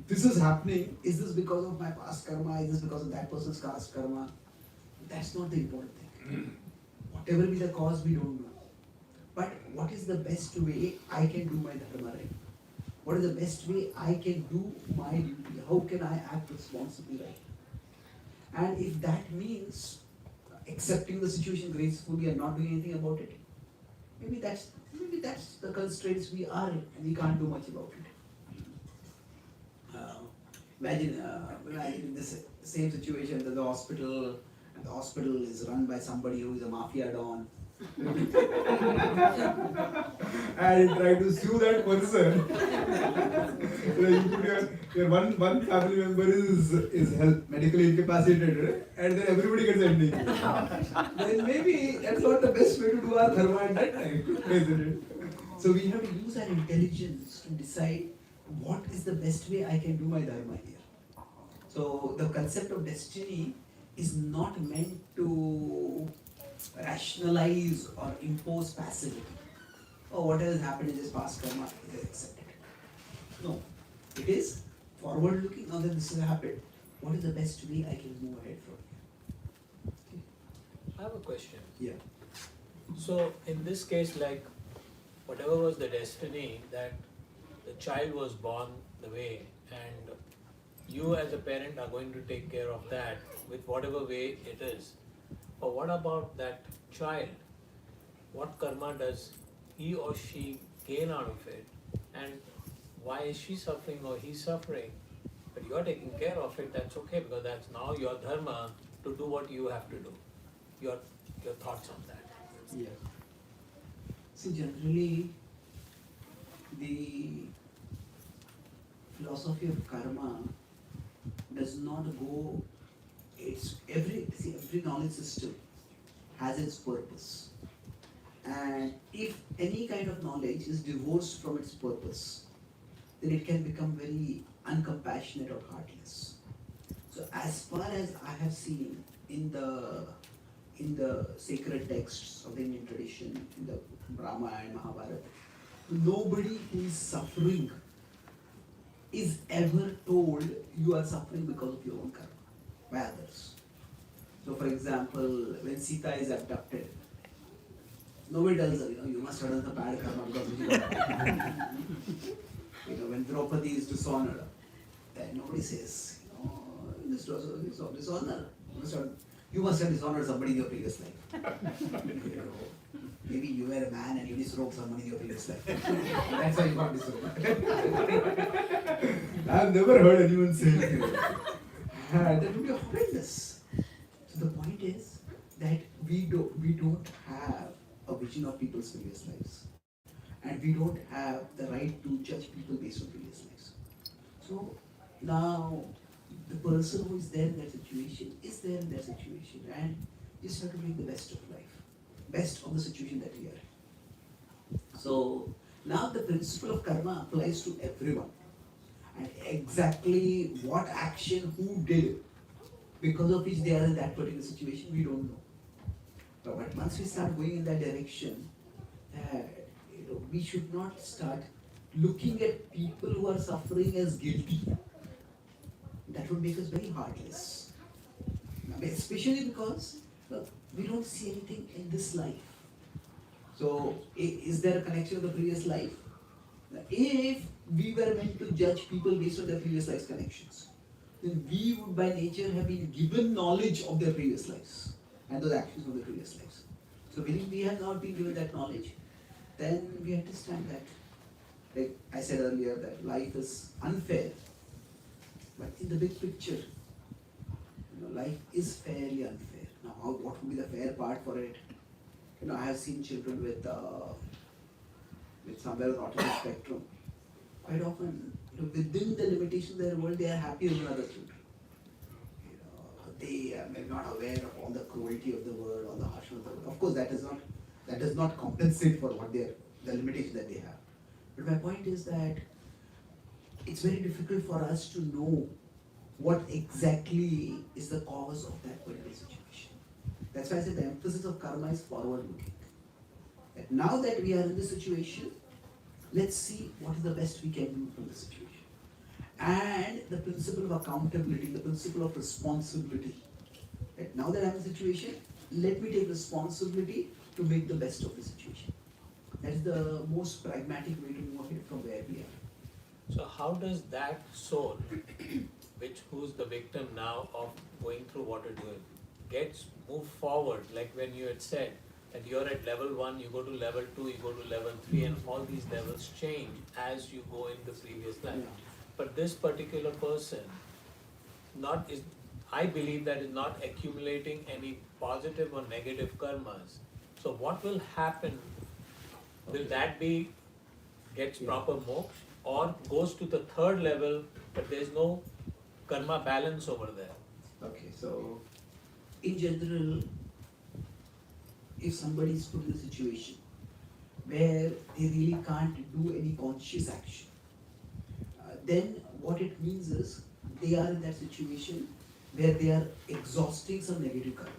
This is happening. Is this because of my past karma? Is this because of that person's past karma? That's not the important thing. Whatever be the cause, we don't know. But what is the best way I can do my dharma right? What is the best way I can do my duty? How can I act responsibly right? And if that means accepting the situation gracefully and not doing anything about it, maybe that's the constraints we are in and we can't do much about it. Imagine this same situation that the hospital is run by somebody who is a mafia don. And try to sue that person. You put your one family member is medically incapacitated, and then everybody gets ending. Then maybe that's not the best way to do our dharma at that time, isn't it? So we have to use our intelligence to decide what is the best way I can do my dharma here. So the concept of destiny is not meant to rationalize or impose passivity. Oh, what has happened in this past karma is accepted. No, it is forward looking. Now that this has happened, what is the best way I can move ahead from here? Okay. I have a question. Yeah. So in this case, like whatever was the destiny, that the child was born the way, and you as a parent are going to take care of that with whatever way it is. But what about that child? What karma does he or she gain out of it? And why is she suffering or he suffering? But you are taking care of it, that's okay, because that's now your dharma to do what you have to do. Your thoughts on that. Yeah. See, generally, the philosophy of karma does not go. Every knowledge system has its purpose. And if any kind of knowledge is divorced from its purpose, then it can become very uncompassionate or heartless. So as far as I have seen in the sacred texts of the Indian tradition, in the Brahma and Mahabharata, nobody who is suffering is ever told you are suffering because of your own karma by others. So for example, when Sita is abducted, nobody tells her, you must have done the bad karma because of your when Draupadi is dishonored, then nobody says, this was dishonor. You must have dishonored somebody in your previous life. Maybe you were a man and you disrobed somebody in your previous life. That's why you got disrobed. I've never heard anyone say it. That would be horrendous. So the point is that we don't have a vision of people's previous lives. And we don't have the right to judge people based on previous lives. So now the person who is there in that situation is there in that situation, and just have to make the best of life, best of the situation that we are in. So now the principle of karma applies to everyone, and exactly what action who did because of which they are in that particular situation, we don't know. But once we start going in that direction, we should not start looking at people who are suffering as guilty. That would make us very heartless. Especially because we don't see anything in this life. So, is there a connection with the previous life? If we were meant to judge people based on their previous life's connections, then we would by nature have been given knowledge of their previous lives and those actions of their previous lives. So, when we have not been given that knowledge, then we understand that, like I said earlier, that life is unfair. But in the big picture, life is fairly unfair. Now, what would be the fair part for it? I have seen children with somewhere on the autism spectrum. Quite often, within the limitations of their world, they are happier than other children. They are maybe not aware of all the cruelty of the world, all the harshness of the world. Of course, that does not compensate for the limitations that they have. But my point is that it's very difficult for us to know what exactly is the cause of that particular situation. That's why I said the emphasis of karma is forward-looking. That now that we are in this situation, let's see what is the best we can do from the situation. And the principle of accountability, the principle of responsibility. That now that I'm in a situation, let me take responsibility to make the best of the situation. That is the most pragmatic way to move ahead from where we are. So how does that soul, who's the victim now of going through what you're doing, gets moved forward? Like when you had said that you're at level 1, you go to level 2, you go to level 3, and all these levels change as you go in the previous life. But this particular person I believe that is not accumulating any positive or negative karmas. So what will happen? Will that be gets proper moksha, or goes to the third level, but there's no karma balance over there? Okay, so in general, if somebody is put in a situation where they really can't do any conscious action, then what it means is they are in that situation where they are exhausting some negative karma.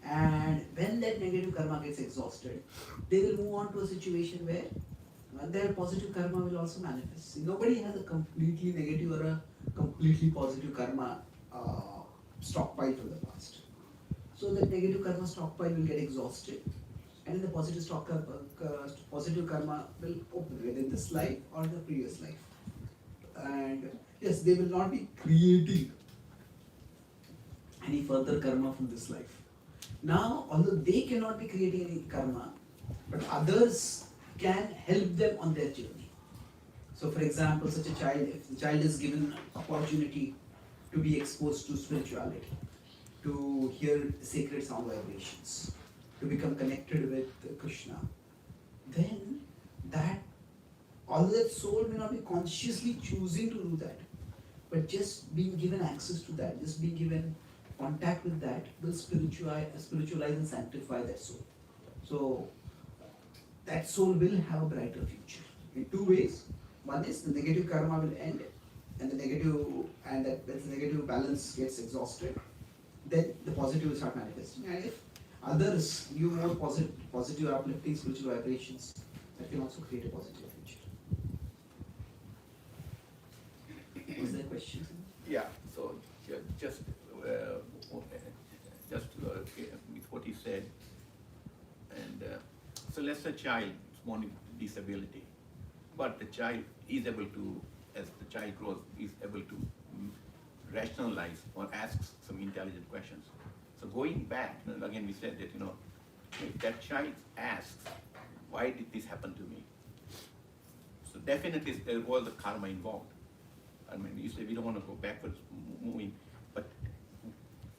And when that negative karma gets exhausted, they will move on to a situation where their positive karma will also manifest. See, nobody has a completely negative or a completely positive karma stockpile from the past. So that negative karma stockpile will get exhausted, and the positive positive karma will open within this life or the previous life. And yes, they will not be creating any further karma from this life. Now, although they cannot be creating any karma, but others can help them on their journey. So for example, such a child, if the child is given opportunity to be exposed to spirituality, to hear sacred sound vibrations, to become connected with Krishna, then that, although that soul may not be consciously choosing to do that, but just being given access to that, just being given contact with that will spiritualize and sanctify that soul. So that soul will have a brighter future in two ways. One is the negative karma will end, and that when the negative balance gets exhausted, then the positive will start manifesting. And if others give more positive uplifting spiritual vibrations, that can also create a positive future. Was there a question? Yeah, so just with what he said, and so let's say child is born with disability, but the child is able to, as the child grows, is able to rationalize or ask some intelligent questions. So going back, again we said that, if that child asks, why did this happen to me? So definitely there was the karma involved. I mean, you say we don't want to go backwards moving, but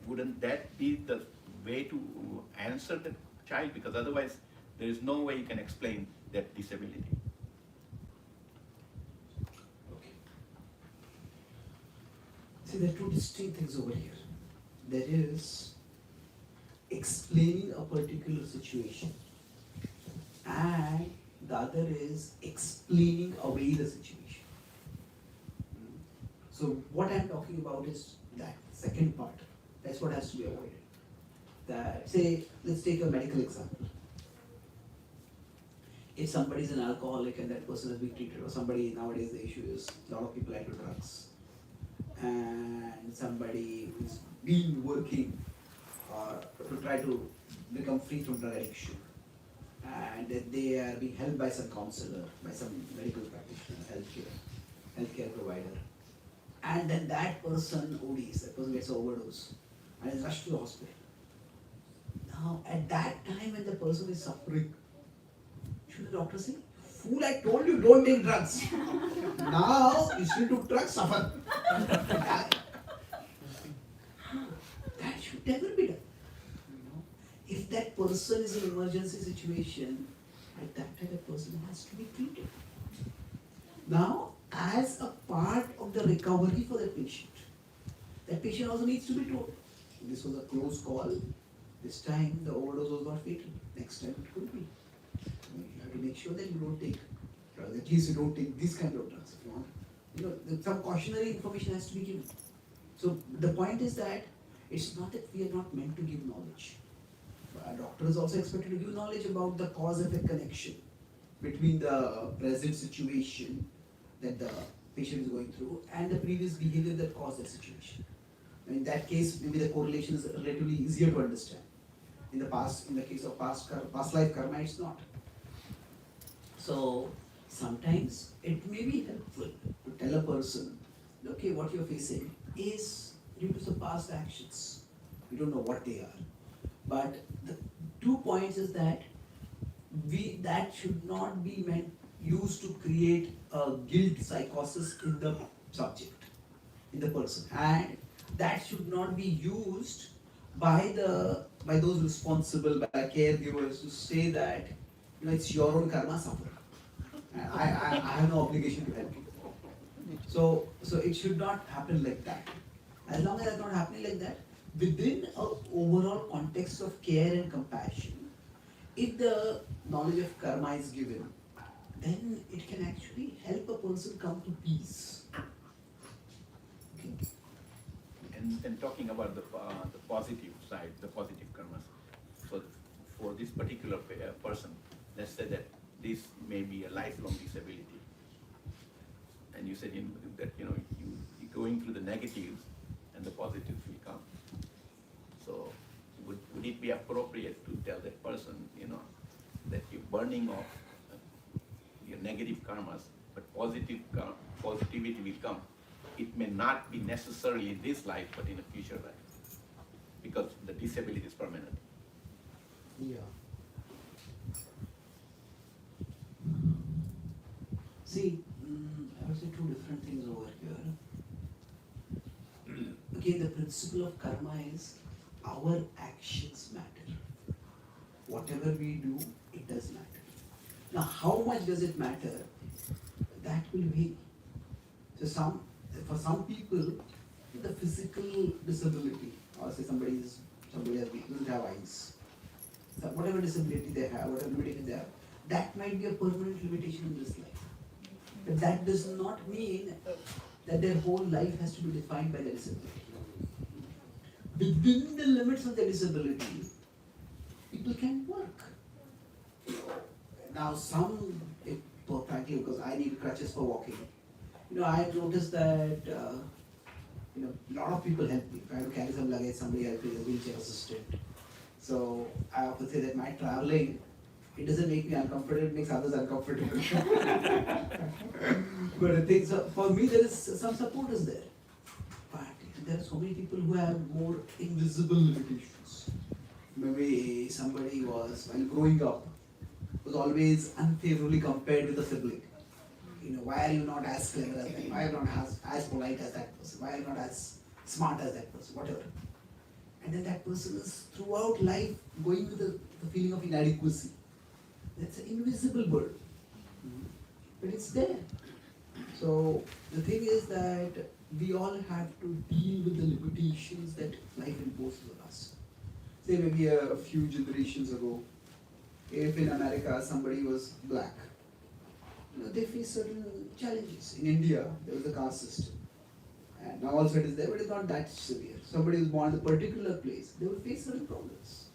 wouldn't that be the way to answer the child? Because otherwise there is no way you can explain that disability. Okay. See, there are two distinct things over here. There is explaining a particular situation, and the other is explaining away the situation. So what I'm talking about is that second part. That's what has to be avoided. That, say, let's take a medical example. If somebody is an alcoholic and that person has been treated, or somebody, nowadays the issue is a lot of people are into drugs, and somebody who's been working to try to become free from drug addiction, and that they are being helped by some counselor, by some medical practitioner, healthcare provider, and then that person ODs, that person gets overdose and is rushed to the hospital. Now, at that time when the person is suffering, should the doctor say, "Fool, I told you don't take drugs. Now you still took drugs, suffer." That should never be done. If that person is in an emergency situation, at that time the person has to be treated. Now, as a part of the recovery for the that patient also needs to be told, this was a close call, this time the overdose was not fatal, next time it could be. You have to make sure that you don't take drugs, at least you don't take this kind of drugs if you want. Some cautionary information has to be given. So the point is that it's not that we are not meant to give knowledge. A doctor is also expected to give knowledge about the cause-effect connection between the present situation that the patient is going through and the previous behavior that caused that situation. And in that case, maybe the correlation is relatively easier to understand. In the case of past life karma, it's not. So sometimes it may be helpful to tell a person, okay, what you're facing is due to some past actions. We don't know what they are. But the 2 points is that that should not be used to create a guilt psychosis in the subject, in the person, and that should not be used by those responsible, by caregivers, to say that it's your own karma, suffer. I have no obligation to help you. So it should not happen like that. As long as it's not happening like that, within an overall context of care and compassion, if the knowledge of karma is given, then it can actually help a person come to peace. Okay. And talking about the positive side, the positive karmas. So for this particular person, let's say that this may be a lifelong disability, and you said that you're going through the negatives and the positives will come. So would it be appropriate to tell that person, that you're burning off your negative karmas, but positivity will come. It may not be necessarily in this life, but in a future life, because the disability is permanent. Yeah. See, I would say two different things over here. Again, the principle of karma is our actions matter. Whatever we do, it does matter. Now, how much does it matter? That will vary. So for some people, the physical disability, or say somebody doesn't have eyes, So whatever disability they have, whatever limitation they have, that might be a permanent limitation in this life. But that does not mean that their whole life has to be defined by the disability. Within the limits of the disability, people can work. Now some, frankly, because I need crutches for walking, I've noticed that, a lot of people help me. If I have to carry some luggage, somebody helps me, a wheelchair assistant. So I often say that my traveling, it doesn't make me uncomfortable, it makes others uncomfortable. But I think so, for me there is some support is there. But there are so many people who have more invisible limitations. Maybe somebody was, while growing up, was always unfavorably compared with a sibling. Why are you not as clever as them? Why are you not as polite as that person? Why are you not as smart as that person? Whatever. And then that person is throughout life going with the feeling of inadequacy. That's an invisible burden. But it's there. So the thing is that we all have to deal with the limitations that life imposes on us. Say maybe a few generations ago, if in America somebody was black, they face certain challenges. In India, there was the caste system. And now also it is there, but it's not that severe. Somebody is born in a particular place, they will face certain problems.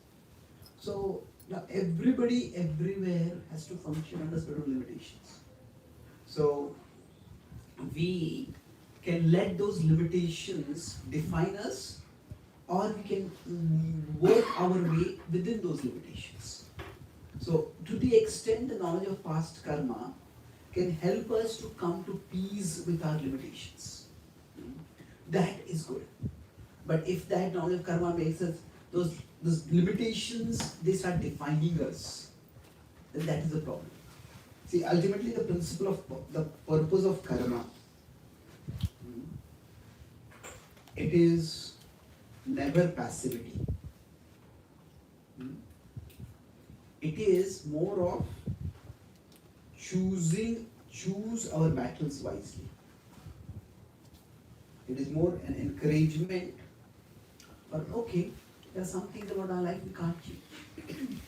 So now everybody everywhere has to function under certain limitations. So we can let those limitations define us, or we can work our way within those limitations. So to the extent the knowledge of past karma can help us to come to peace with our limitations, that is good. But if that knowledge of karma makes us, those limitations, they start defining us, then that is the problem. See, ultimately the principle of, the purpose of karma, it is never passivity. It is more of choose our battles wisely. It is more an encouragement, or okay, there are some things about our life we can't change.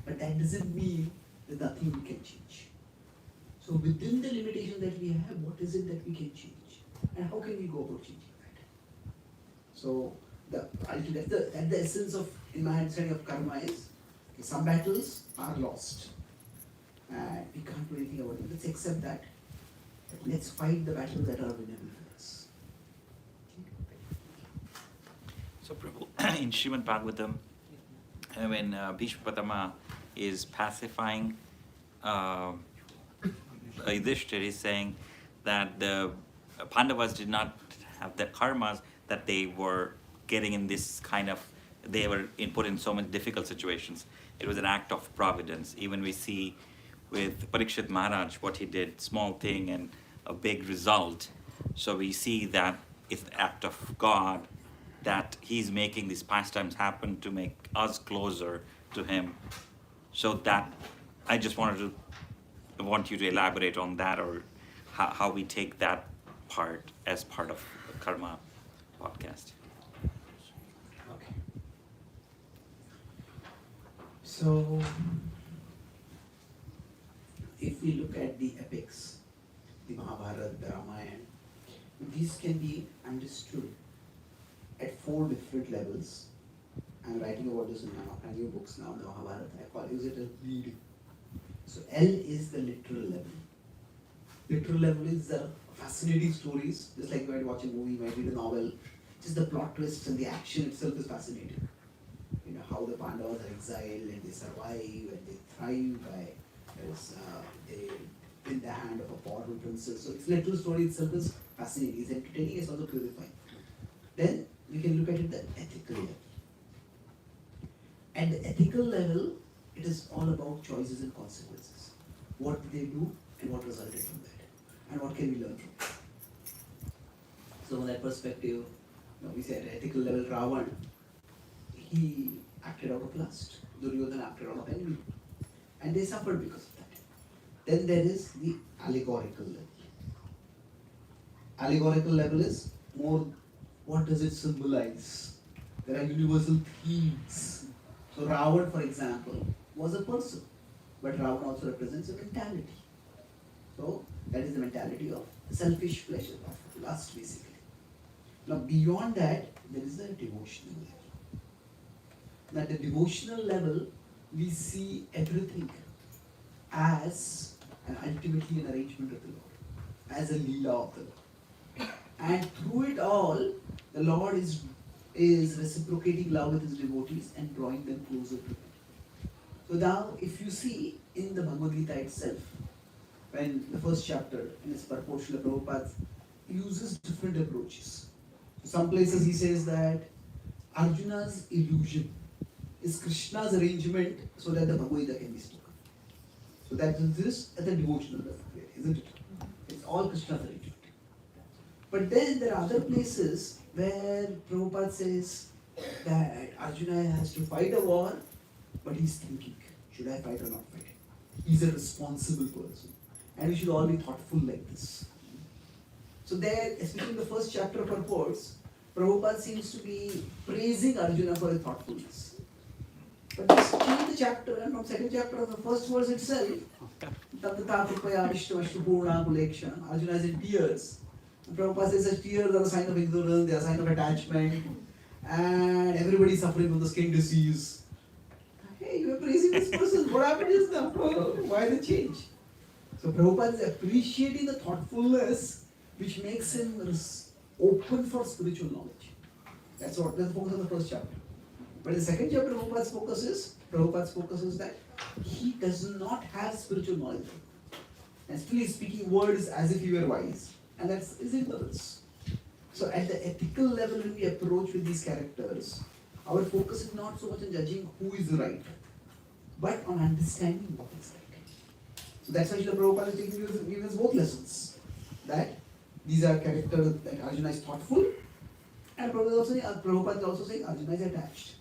But that doesn't mean there's nothing we can change. So within the limitation that we have, what is it that we can change? And how can we go about changing that? So the essence of, in my understanding of karma is, okay, some battles are lost. And we can't do anything about it. Let's accept that. Let's fight the battles that are winnable for us. So Prabhu, in Srimad Bhagavatam, when Bhishma Pitama is pacifying Yudhishthira, is saying that the Pandavas did not have the karmas, that they were getting in this kind of, they were put in so many difficult situations. It was an act of providence. Even we see with Parikshit Maharaj, what he did, small thing and a big result. So we see that it's the act of God, that he's making these pastimes happen to make us closer to him. So that, I just want you to elaborate on that, or how we take that part as part of the Karma podcast. Okay. So, if we look at the epics, the Mahabharata, the Ramayana, these can be understood at 4 different levels. I'm writing about this in my new books now, the Mahabharata. Use it as reading. So L is the literal level. Literal level is the fascinating stories, just like you might watch a movie, you might read a novel. Just the plot twists and the action itself is fascinating. How the Pandavas are exiled and they survive and they thrive by they in the hand of a powerful princess. So its literal story itself is fascinating. It's entertaining, it's also purifying. Then we can look at it at the ethical level. At the ethical level, it is all about choices and consequences. What did they do and what resulted from that? And what can we learn from it? So from that perspective, we say at the ethical level, Ravan, he acted out of lust. Duryodhana acted out of envy. And they suffered because of that. Then there is the allegorical level. Allegorical level is more, what does it symbolize? There are universal themes So Ravan, for example, was a person, but Ravan also represents a mentality. So that is the mentality of selfish pleasure, of lust basically. Now beyond that, there is the devotional level. At the devotional level, we see everything as and ultimately an arrangement of the Lord, as a Leela of the Lord. And through it all, the Lord is reciprocating love with his devotees and drawing them closer to him. So now, if you see in the Bhagavad Gita itself, when the first chapter in its purport, Srila Prabhupada uses different approaches. Some places he says that Arjuna's illusion is Krishna's arrangement so that the Bhagavad Gita can be spoken. So that is this at the devotional level, isn't it? It's all Krishna's arrangement. But then there are other places where Prabhupada says that Arjuna has to fight a war, but he's thinking, should I fight or not fight? He's a responsible person. And we should all be thoughtful like this. So there, especially in the first chapter of purports, Prabhupada seems to be praising Arjuna for his thoughtfulness. But just change the chapter, and from second chapter of the first verse itself, Arjuna is in tears. And Prabhupada says that tears are a sign of ignorance, they are a sign of attachment, and everybody is suffering from the skin disease. Hey, you are praising this person, what happened is now? Why the change? So Prabhupada is appreciating the thoughtfulness which makes him open for spiritual knowledge. That's the focus of the first chapter. But in the second chapter, Prabhupada's focus is that he does not have spiritual knowledge. And still he's speaking words as if he were wise. And that's his ignorance. So at the ethical level, when we approach with these characters, our focus is not so much on judging who is right, but on understanding what is right. So that's why Srila Prabhupada is giving us both lessons. That these are characters that Arjuna is thoughtful, and Prabhupada is also saying Arjuna is attached.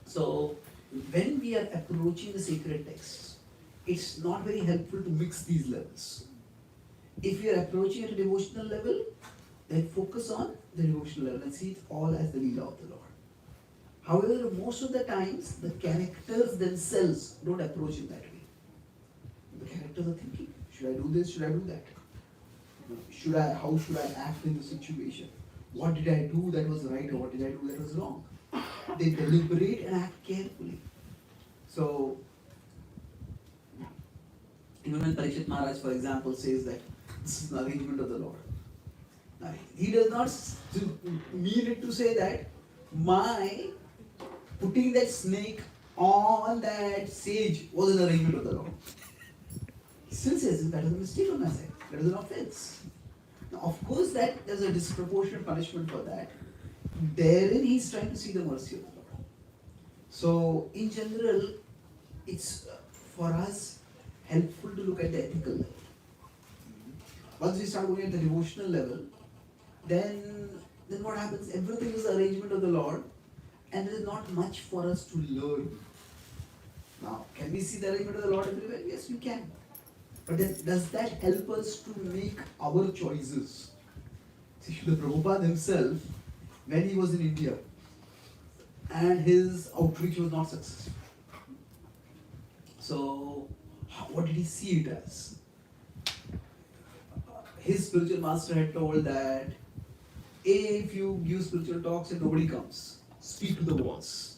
So when we are approaching the sacred texts, it's not very helpful to mix these levels. If we are approaching at a devotional level, then focus on the devotional level and see it all as the Leela of the Lord. However, most of the times, the characters themselves don't approach it that way. The characters are thinking, should I do this, should I do that? How should I act in the situation? What did I do that was right or what did I do that was wrong? They deliberate and act carefully. So, even when Parikshit Maharaj, for example, says that this is an arrangement of the Lord. Now, he does not mean it to say that my putting that snake on that sage was an arrangement of the Lord. He still says that is a mistake on my side. That is an offense. Now, of course, that there's a disproportionate punishment for that. Therein, he's trying to see the mercy of the Lord. So, in general, it's for us helpful to look at the ethical level. Once we start going at the devotional level, then what happens? Everything is the arrangement of the Lord, and there is not much for us to learn. Now, can we see the arrangement of the Lord everywhere? Yes, we can. But then, does that help us to make our choices? See, Srila Prabhupada himself, when he was in India, and his outreach was not successful. So, what did he see it as? His spiritual master had told that if you give spiritual talks and nobody comes, speak to the walls.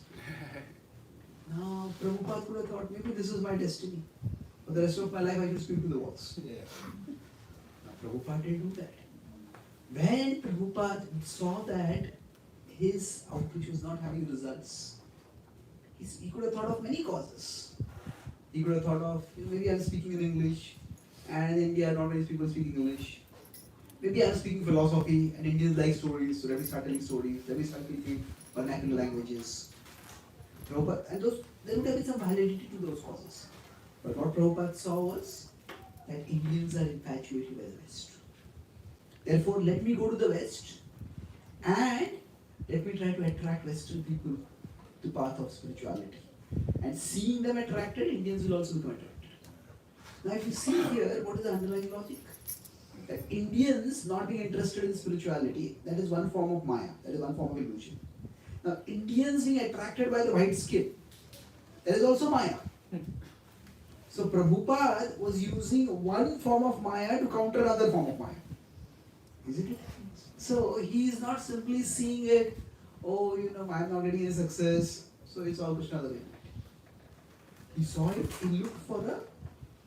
Now, Prabhupada could have thought, maybe this is my destiny. For the rest of my life, I should speak to the walls. Yeah. Now, Prabhupada didn't do that. When Prabhupada saw that his outreach was not having results, he could have thought of many causes. He could have thought of, maybe I'm speaking in English, and in India not many people speak English. Maybe I'm speaking philosophy, and Indians like stories, so let me start telling stories, let me start speaking vernacular languages. Prabhupada, and there would have been some validity to those causes. But what Prabhupada saw was that Indians are infatuated by the West. Therefore, let me go to the West, and let me try to attract Western people to the path of spirituality. And seeing them attracted, Indians will also become attracted. Now, if you see here, what is the underlying logic? That Indians not being interested in spirituality, that is one form of Maya, that is one form of illusion. Now, Indians being attracted by the white skin, there is also Maya. So Prabhupada was using one form of Maya to counter another form of Maya. Isn't it? So he is not simply seeing it, oh, I'm not getting any success, so it's all Krishna's arrangement. He saw it, he looked for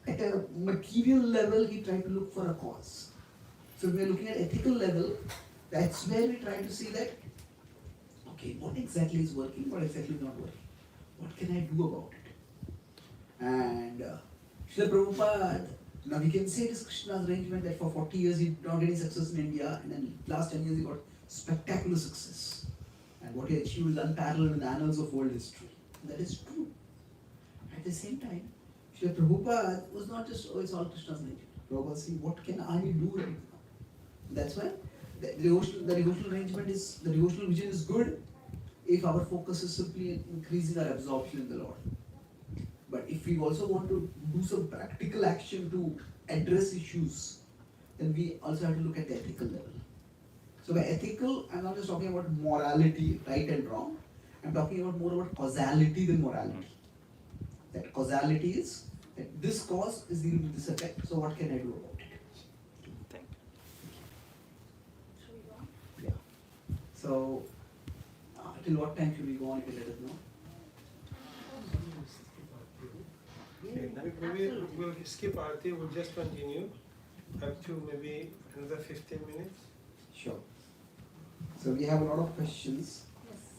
at a material level, he tried to look for a cause. So when we are looking at ethical level, that's where we try to see that, okay, what exactly is working, what exactly is not working? What can I do about it? And Srila Prabhupada, now we can say it is Krishna's arrangement that for 40 years he did not get any success in India, and then last 10 years he got spectacular success. And what he achieved is unparalleled in the annals of world history. And that is true. At the same time, Srila Prabhupada was not just, oh, it's all Krishna's arrangement. Prabhupada said, what can I do right now? That's why the devotional arrangement is, the devotional vision is good if our focus is simply increasing our absorption in the Lord. But if we also want to do some practical action to address issues, then we also have to look at the ethical level. So by ethical, I'm not just talking about morality, right and wrong. I'm talking about more about causality than morality. That causality is that this cause is leading to this effect, so what can I do about it? Thank Yeah. So, till what time should we go on? You can let us know. We'll skip Aarti, we'll just continue up to maybe another 15 minutes. Sure. So we have a lot of questions,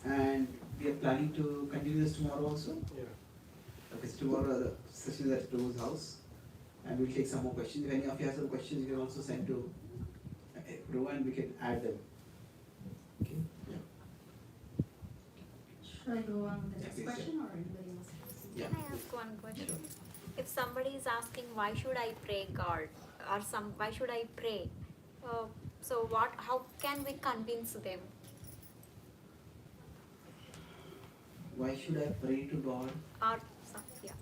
and we are planning to continue this tomorrow also. Yeah. Okay, so tomorrow the session is at Prabhu's house, and we'll take some more questions. If any of you have some questions, you can also send to Prabhu and we can add them. Okay? Yeah. Should I go on with the next Please, question or anybody else? Yeah. Can I ask one question? If somebody is asking why should I pray God or why should I pray? So how can we convince them? Why should I pray to God? Or yeah.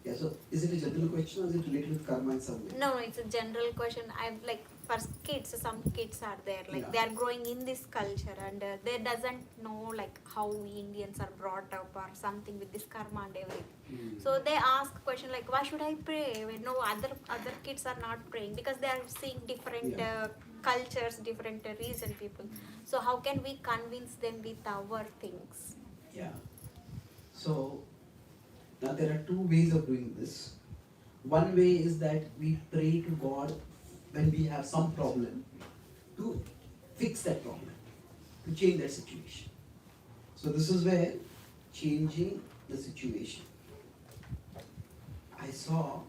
Yeah, so is it a general question or is it related with karma in some way? No, it's a general question. I'm like for kids, some kids are there like they are growing in this culture and they doesn't know like how we Indians are brought up or something with this karma and everything. So they ask question like why should I pray when no other kids are not praying because they are seeing different cultures, different region people. So how can we convince them with our things? Yeah. So now there are two ways of doing this. One way is that we pray to God when we have some problem to fix that problem, to change that situation. So this is where changing the situation. I saw,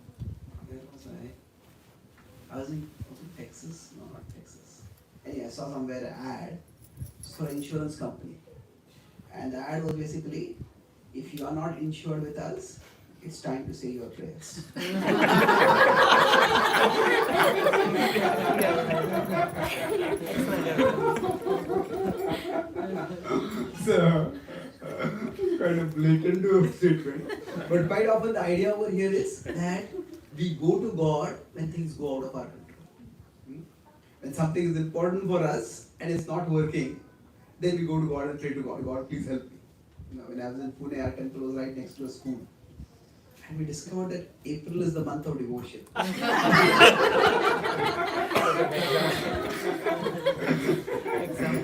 where was I? I was in Texas, no not Texas. Anyway, I saw somewhere an ad for an insurance company. And the ad was basically, if you are not insured with us, it's time to say your prayers. So, kind of blatant statement. But quite often the idea over here is that we go to God when things go out of our control. When something is important for us and it's not working, then we go to God and pray to God, God please help me. When I was in Pune, our temple was right next to a school. And we discovered that April is the month of devotion.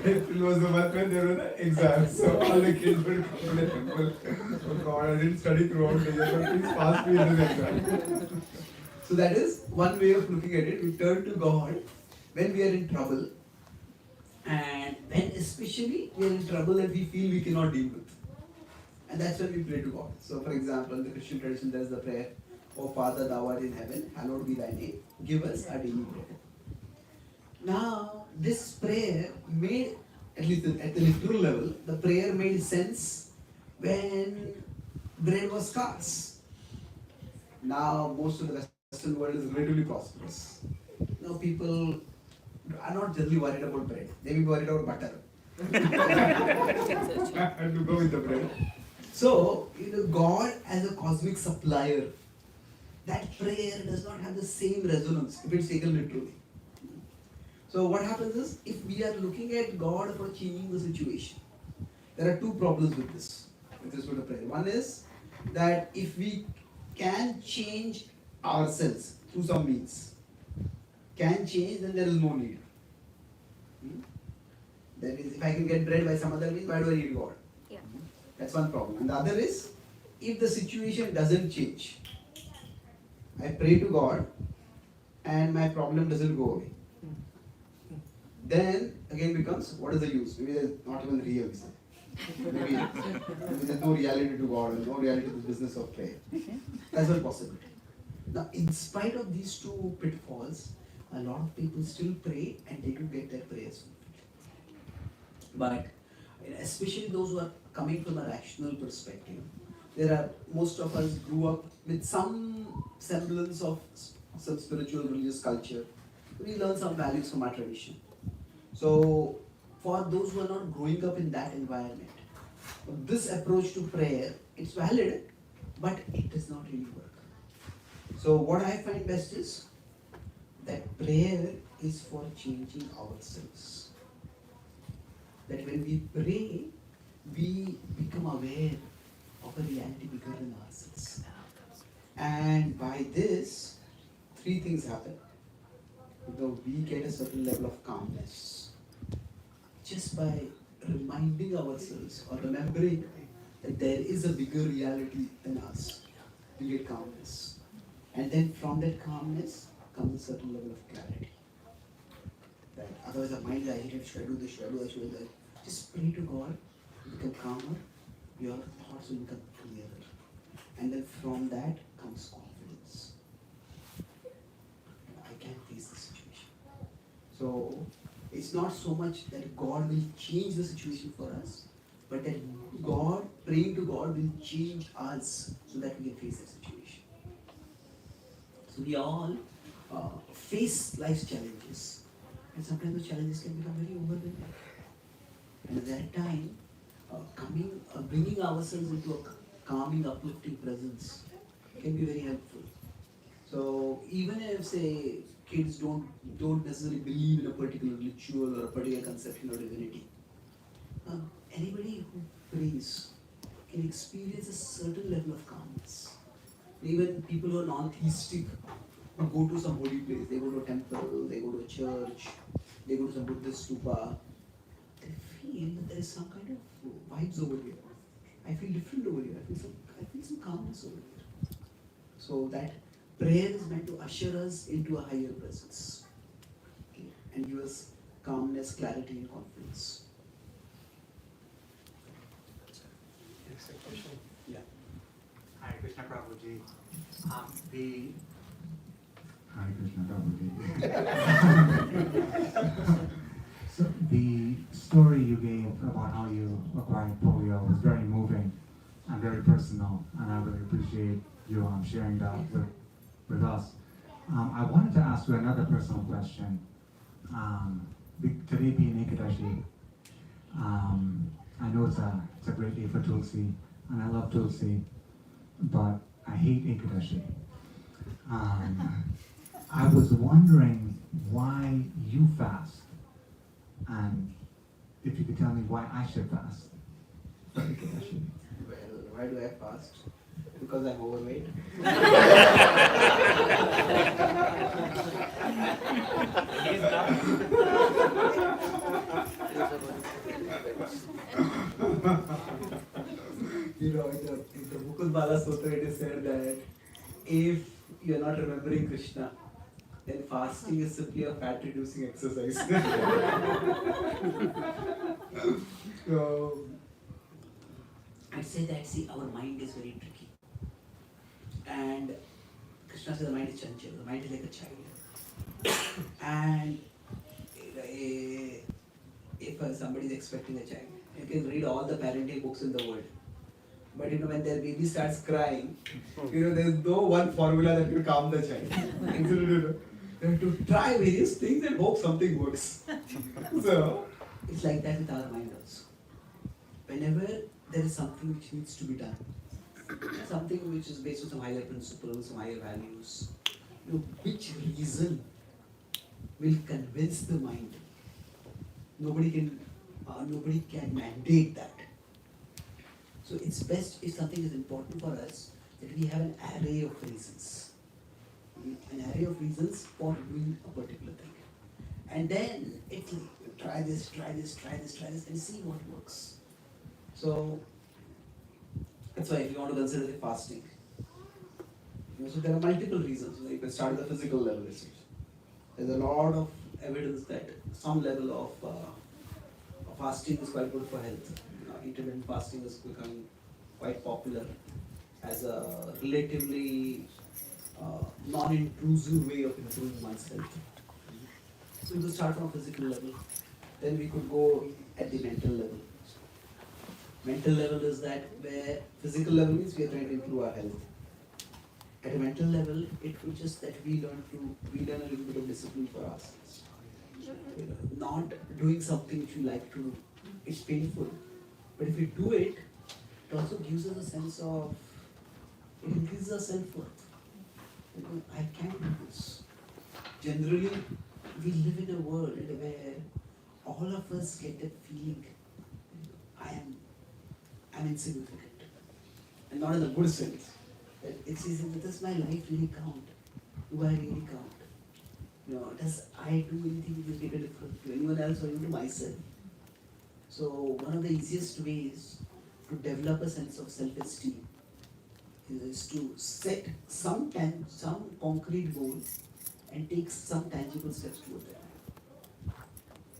April was the month when there were the exams. So all the kids would come to the temple. Oh God, I didn't study throughout the year, but please pass me in this exam. So that is one way of looking at it. We turn to God when we are in trouble. And when especially we are in trouble that we feel we cannot deal with. And that's when we pray to God. So for example, in the Christian tradition there is the prayer, O Father, thou art in heaven, hallowed be thy name, give us our daily bread. Now, this prayer made, at least at the literal level, the prayer made sense when bread was scarce. Now, most of the Western world is relatively prosperous. Now, people are not generally worried about bread. They may be worried about butter. And to go with the bread. So, God as a cosmic supplier, that prayer does not have the same resonance if it's taken literally. So what happens is, if we are looking at God for changing the situation, there are two problems with this, with respect to prayer. One is that if we can change ourselves through some means, can change, then there is no need. That is, if I can get bread by some other means, why do I need God? Yeah. That's one problem. And the other is, if the situation doesn't change, I pray to God and my problem doesn't go away. Then again becomes, what is the use? Maybe there's not even real. Maybe there's no reality to God and no reality to the business of prayer. That's one possibility. Now, in spite of these two pitfalls, a lot of people still pray and they do get their prayers fulfilled. But especially those who are coming from a rational perspective, most of us grew up with some semblance of some spiritual religious culture. We learn some values from our tradition. So, for those who are not growing up in that environment, this approach to prayer, it's valid, but it does not really work. So, what I find best is that prayer is for changing ourselves. That when we pray, we become aware of a reality bigger than ourselves. And by this, three things happen. We get a certain level of calmness. Just by reminding ourselves or remembering that there is a bigger reality than us, we get calmness. And then from that calmness comes a certain level of clarity. That otherwise our mind is agitated, should I do this, should I do that, should I do that? Just pray to God, become calmer, your thoughts will become clearer. And then from that comes confidence. I can face the situation. So it's not so much that God will change the situation for us, but that God, praying to God, will change us so that we can face that situation. So we all face life's challenges, and sometimes the challenges can become very overwhelming. And at that time, bringing ourselves into a calming, uplifting presence can be very helpful. So even if, say, kids don't necessarily believe in a particular ritual or a particular conception of divinity, anybody who prays can experience a certain level of calmness. Even people who are non-theistic go to some holy place, they go to a temple, they go to a church, they go to some Buddhist stupa, they feel that there is some kind of vibes over here. I feel different over here. I feel some calmness over here. So that prayer is meant to usher us into a higher presence, okay, and give us calmness, clarity, and confidence. Next question. Yeah. Hi, Krishna Prabhuji. Hi, Krishna Prabhuji. So the story you gave about how you acquired polio was very moving and very personal, and I really appreciate you sharing that with us. I wanted to ask you another personal question. Today being Ekadashi, I know it's a great day for Tulsi, and I love Tulsi, but I hate Ekadashi. I was wondering why you fast, and if you could tell me why I should fast for Ekadashi. Well, why do I fast? Because I'm overweight. In the Mukul Bala Sutra, it is said that if you are not remembering Krishna, then fasting is simply a fat reducing exercise. So, I'd say that, our mind is very tricky. And Krishna says the mind is chanchal, the mind is like a child. And if somebody is expecting a child, you can read all the parenting books in the world. But when their baby starts crying, there's no one formula that will calm the child. You have to try various things and hope something works. So, it's like that with our mind also. Whenever there is something which needs to be done, something which is based on some higher principles, some higher values, which reason will convince the mind? Nobody can mandate that. So it's best if something is important for us that we have an array of reasons. An array of reasons for doing a particular thing. And then try this, and see what works. So that's why if you want to consider the fasting, so there are multiple reasons. You can start at the physical level. There's a lot of evidence that some level of fasting is quite good for health. Intermittent fasting is becoming quite popular as a relatively non-intrusive way of improving one's health. So we could start from a physical level, then we could go at the mental level. Mental level is that where physical level means we are trying to improve our health. At a mental level, it was just that we learn a little bit of discipline for ourselves. Not doing something which we like to do. It's painful. But if we do it, it also gives us a sense of, it increases our self-worth. I can do this. Generally, we live in a world where all of us get that feeling, I'm insignificant. And not in a good sense. It's easy, does my life really count? Do I really count? Does I do anything which will make a difference to anyone else or even to myself? So one of the easiest ways to develop a sense of self-esteem is to set some concrete goal and take some tangible steps toward that.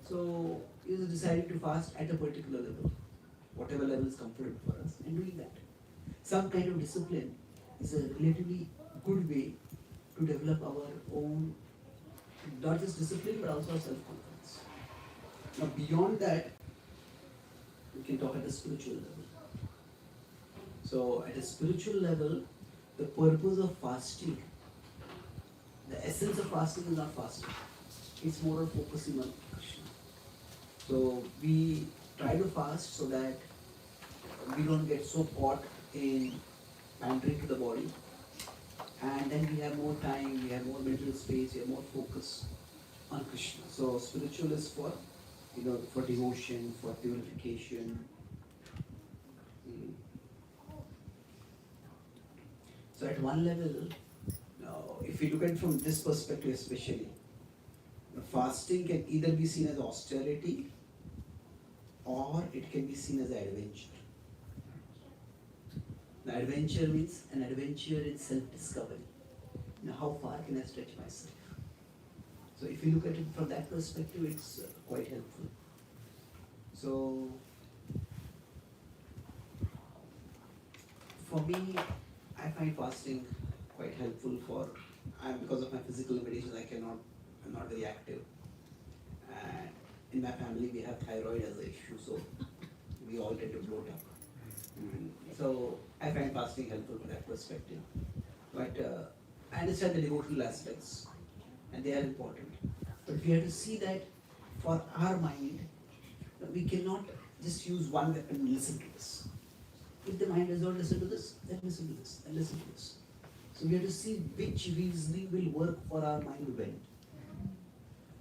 So you decided to fast at a particular level, whatever level is comfortable for us, and doing that. Some kind of discipline is a relatively good way to develop our own, not just discipline, but also self-confidence. Now beyond that, we can talk at a spiritual level. So at a spiritual level, the purpose of fasting, the essence of fasting is not fasting. It's more of focusing on Krishna. So we try to fast so that we don't get so caught in pandering to the body, and then we have more time, we have more mental space, we have more focus on Krishna. So spiritual is for for devotion, for purification. So at one level, if you look at it from this perspective especially, fasting can either be seen as austerity or it can be seen as an adventure. The adventure means an adventure in self-discovery. How far can I stretch myself? So if you look at it from that perspective, it's quite helpful. So for me, I find fasting quite helpful because of my physical limitations. I'm not very active. And in my family, we have thyroid as an issue, so we all tend to bloat up. So I find fasting helpful from that perspective. But I understand the devotional aspects, and they are important. But we have to see that for our mind, we cannot just use one weapon and listen to this. If the mind does not listen to this, then listen to this, and listen to this. So we have to see which reasoning will work for our mind well.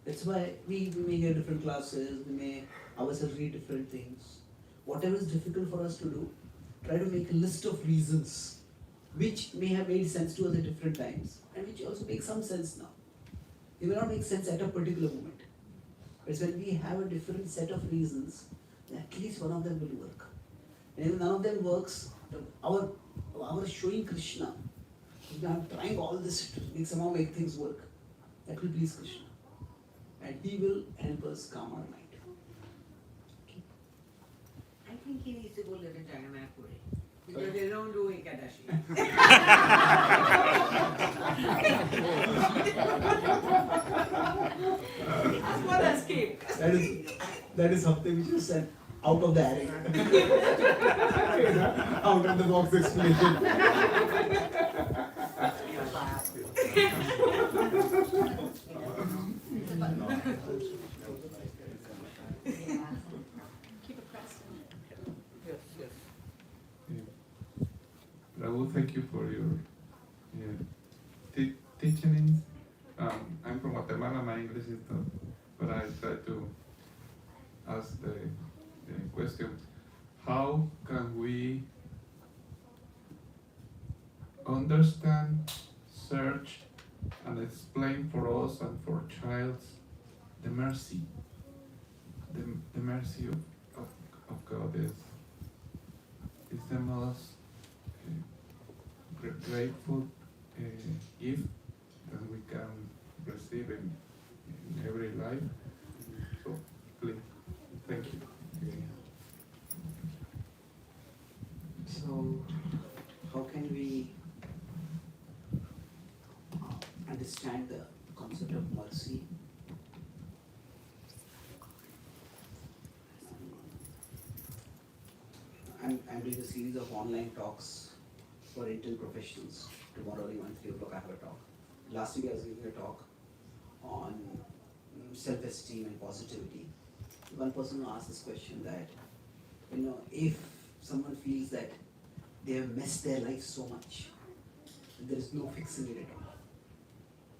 That's why we may hear different classes, we may ourselves read different things. Whatever is difficult for us to do, try to make a list of reasons which may have made sense to us at different times and which also make some sense now. They may not make sense at a particular moment. But when we have a different set of reasons, then at least one of them will work. And if none of them works, our showing Krishna, I'm trying all this to somehow make things work, that will please Krishna. And he will help us calm our mind. I think he needs to go live in Jagannathpuri because they don't do Ekadashi. That's what escape. That is something which is said out of the array. Out of the box explanation. Prabhu, thank you for your teachings. I'm from Guatemala, my English is not, but I try to ask the question, how can we understand, search, and explain for us and for child the mercy. The mercy of God is the most grateful gift that we can receive in every life. So please, thank you. So, how can we understand the concept of mercy? I'm doing a series of online talks for Intel professionals. Tomorrow around 3 o'clock I have a talk. Last week I was giving a talk on self-esteem and positivity. One person asked this question that, if someone feels that they have messed their life so much, that there is no fixing it at all,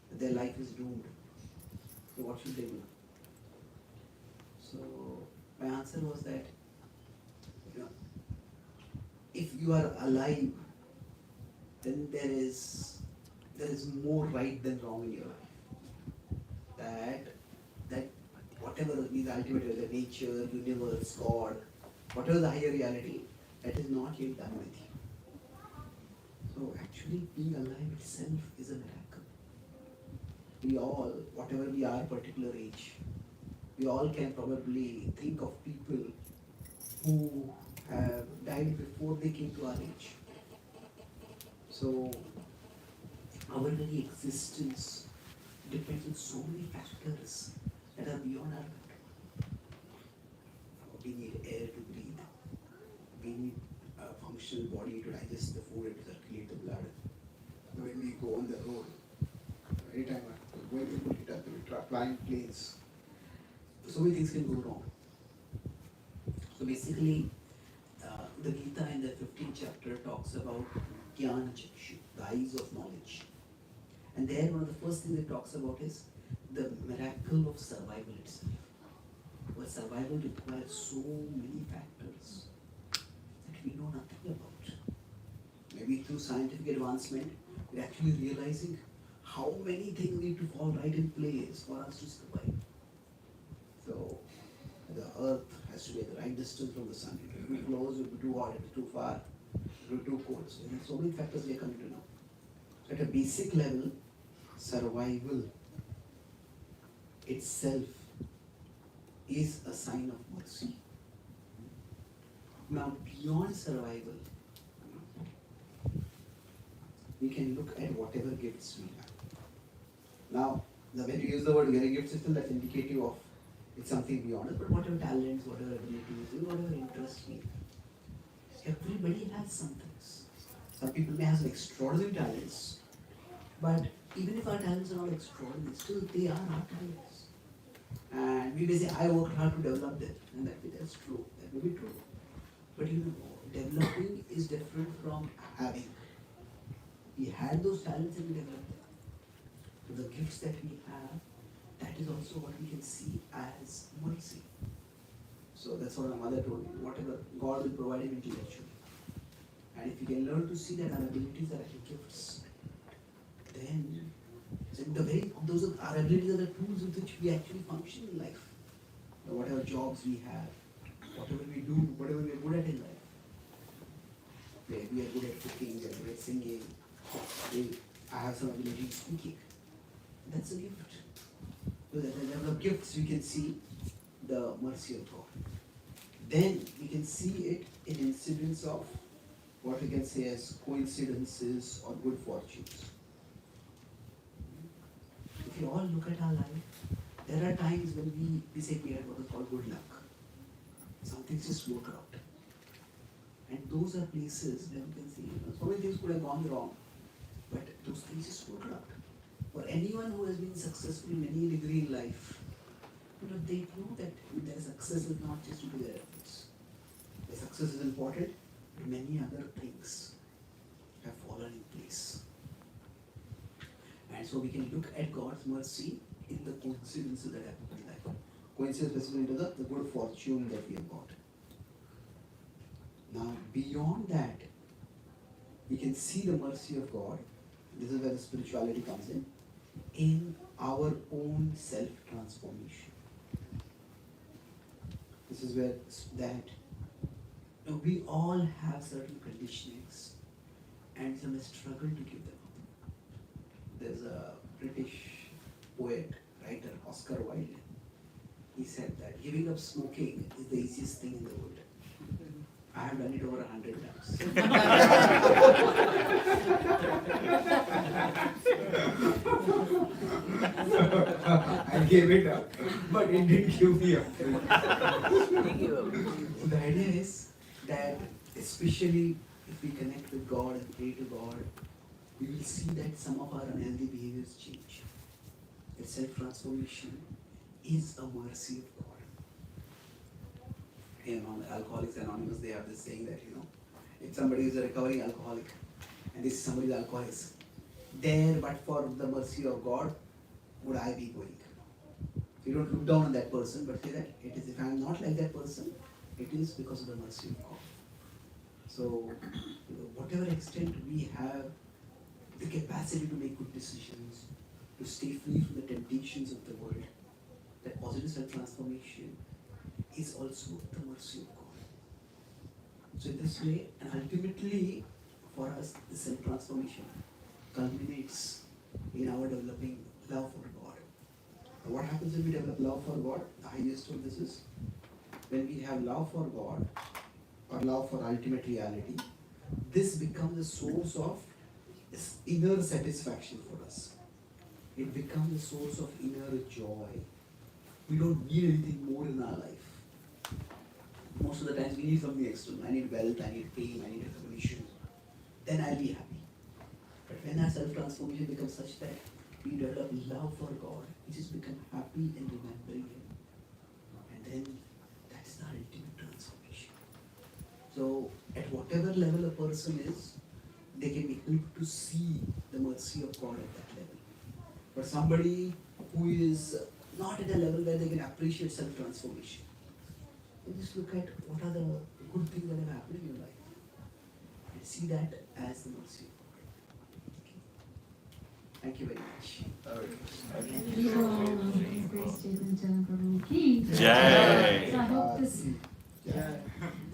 that their life is doomed, so what should they do? So my answer was that, if you are alive, then there is more right than wrong in your life. That whatever is ultimate, the nature, universe, God, whatever the higher reality, that is not yet done with you. So actually being alive itself is a miracle. We all, whatever we are, particular age, we all can probably think of people who have died before they came to our age. So our very existence depends on so many factors that are beyond our control. We need air to breathe. We need a functional body to digest the food and to circulate the blood. When we go on the road, anytime we're going to hit up with flying planes, so many things can go wrong. So basically, the Gita in the 15th chapter talks about Jnana Chakshu, the eyes of knowledge. And there one of the first things it talks about is the miracle of survival itself. But survival requires so many factors that we know nothing about. Maybe through scientific advancement, we're actually realizing how many things need to fall right in place for us to survive. So the earth has to be at the right distance from the sun. It will be close, it will be too hot, it will be too far, it will be too cold. So there are so many factors we are coming to know. So at a basic level, survival itself is a sign of mercy. Now beyond survival, we can look at whatever gifts we have. Now, when you use the word getting gifts, that's indicative of it's something beyond us, but whatever talents, whatever abilities, whatever interests we have. Everybody has some things. Some people may have some extraordinary talents, but even if our talents are not extraordinary, still they are our talents. And we may say, I worked hard to develop them, and that's true, that may be true. But developing is different from having. We had those talents and we developed them. So the gifts that we have, that is also what we can see as mercy. So that's what my mother told me, whatever God will provide him intellectually. And if we can learn to see that our abilities are actually gifts, then our abilities are the tools with which we actually function in life. Whatever jobs we have, whatever we do, whatever we are good at in life. We are good at cooking, we are good at singing, I have some ability in speaking. That's a gift. So at the level of gifts, we can see the mercy of God. Then we can see it in incidents of what we can say as coincidences or good fortunes. If you all look at our life, there are times when we say we had what is called good luck. Some things just work out. And those are places where we can see, so many things could have gone wrong, but those things just work out. For anyone who has been successful in any degree in life, they know that their success is not just due to their efforts. Their success is important, but many other things have fallen in place. And so we can look at God's mercy in the coincidences that happen in life. Coincidence specifically to the good fortune that we have got. Now, beyond that, we can see the mercy of God. This is where the spirituality comes in our own self-transformation. This is where we all have certain conditionings and some struggle to give them up. There's a British poet, writer, Oscar Wilde. He said that giving up smoking is the easiest thing in the world. I have done it over 100 times. I gave it up, but it didn't give me up. So the idea is that, especially if we connect with God and pray to God, we will see that some of our unhealthy behaviors change. That self-transformation is a mercy of God. On Alcoholics Anonymous, they have this saying that, if somebody is a recovering alcoholic and this is somebody alcoholics, there but for the mercy of God would I be going. So you don't look down on that person, but say that it is, if I am not like that person, it is because of the mercy of God. So, whatever extent we have the capacity to make good decisions, to stay free from the temptations of the world, that positive self-transformation is also the mercy of God. So in this way, and ultimately for us, the self-transformation culminates in our developing love for God. And what happens when we develop love for God? The highest of this is when we have love for God or love for ultimate reality, this becomes a source of inner satisfaction for us. It becomes a source of inner joy. We don't need anything more in our life. Most of the times we need something external. I need wealth, I need fame, I need recognition. Then I'll be happy. But when our self-transformation becomes such that we develop love for God, we just become happy in remembering Him. And then that's the ultimate transformation. So at whatever level a person is, they can be helped to see the mercy of God at that level. For somebody who is not at a level where they can appreciate self-transformation, they just look at what are the good things that have happened in your life and see that as the mercy of God. Okay. Thank you very much. Grace Chaitanya Charan Prabhuji. Jai. So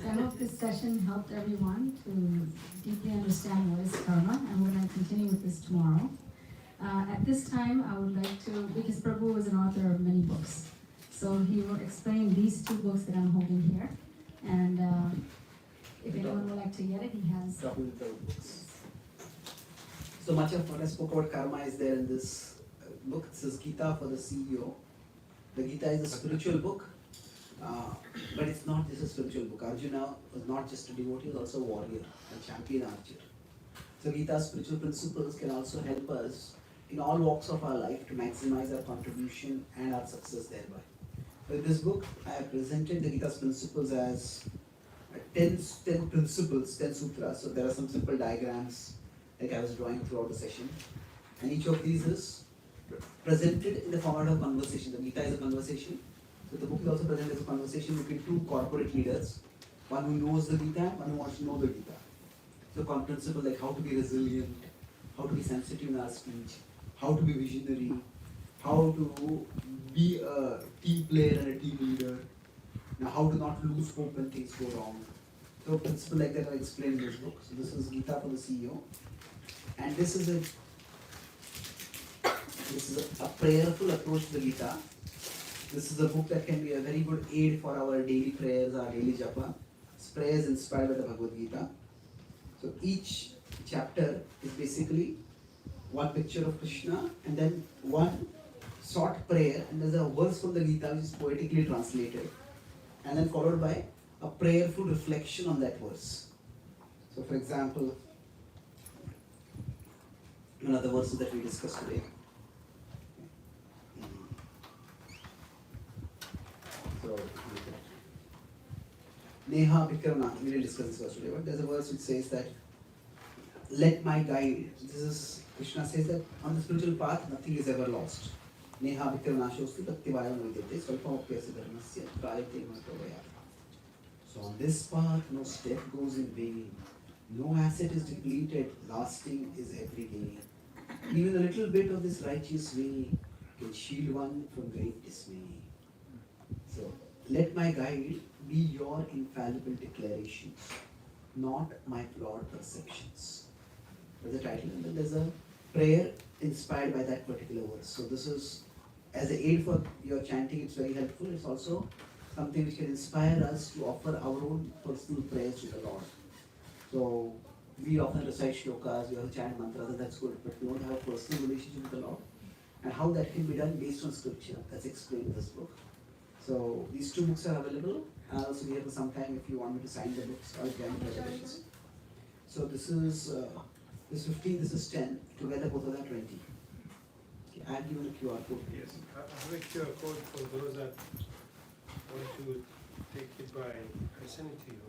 I hope this session helped everyone to deeply understand what is karma, and we're going to continue with this tomorrow. At this time, I would like to, because Prabhu was an author of many books, so he will explain these two books that I'm holding here, and if anyone would like to get it, he has. Books. So much of what I spoke about karma is there in this book. This is Gita for the CEO. The Gita is a spiritual book, but it's not just a spiritual book. Arjuna was not just a devotee, he was also a warrior, a champion archer. So Gita's spiritual principles can also help us in all walks of our life to maximize our contribution and our success thereby. So in this book, I have presented the Gita's principles as 10 principles, 10 sutras. So there are some simple diagrams like I was drawing throughout the session. And each of these is presented in the format of conversation. The Gita is a conversation. So the book is also presented as a conversation between two corporate leaders, one who knows the Gita, one who wants to know the Gita. So principles like how to be resilient, how to be sensitive in our speech, how to be visionary, how to be a team player and a team leader, now how to not lose hope when things go wrong. So principles like that are explained in this book. So this is Gita for the CEO. And this is a prayerful approach to the Gita. This is a book that can be a very good aid for our daily prayers, our daily japa. It's prayers inspired by the Bhagavad Gita. So each chapter is basically one picture of Krishna and then one short prayer, and there's a verse from the Gita which is poetically translated, and then followed by a prayerful reflection on that verse. So for example, one of the verses that we discussed today. So, Neha Vikrama, we didn't discuss this verse today, but there's a verse which says that, let my guide, this is, Krishna says that on the spiritual path, nothing is ever lost. Neha Vikrama Shosti Bhaktivaya Nvidete Svalpamapyasya Dharmasya Prayate Matavaya. So on this path, no step goes in vain. No asset is depleted, lasting is every day. Even a little bit of this righteous way can shield one from great dismay. So, let my guide be your infallible declarations, not my flawed perceptions. That's the title, and then there's a prayer inspired by that particular verse. So this is, as an aid for your chanting, it's very helpful. It's also something which can inspire us to offer our own personal prayers to the Lord. So we often recite shlokas, we also chant mantras, and that's good, but we don't have a personal relationship with the Lord. And how that can be done based on scripture, that's explained in this book. So these two books are available. I'll also be here for some time if you want me to sign the books or grant presentations. So this is 15, this is 10, together both of them 20. Okay, I'll give you a QR code. Yes, I have a QR code for those that want to take it by, I send it to you.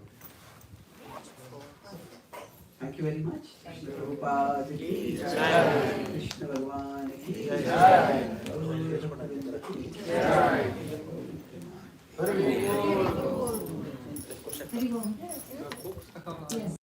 Thank you very much. Prabhupada ki jai. Krishna Bhagwan ki jai. Very good. Yes.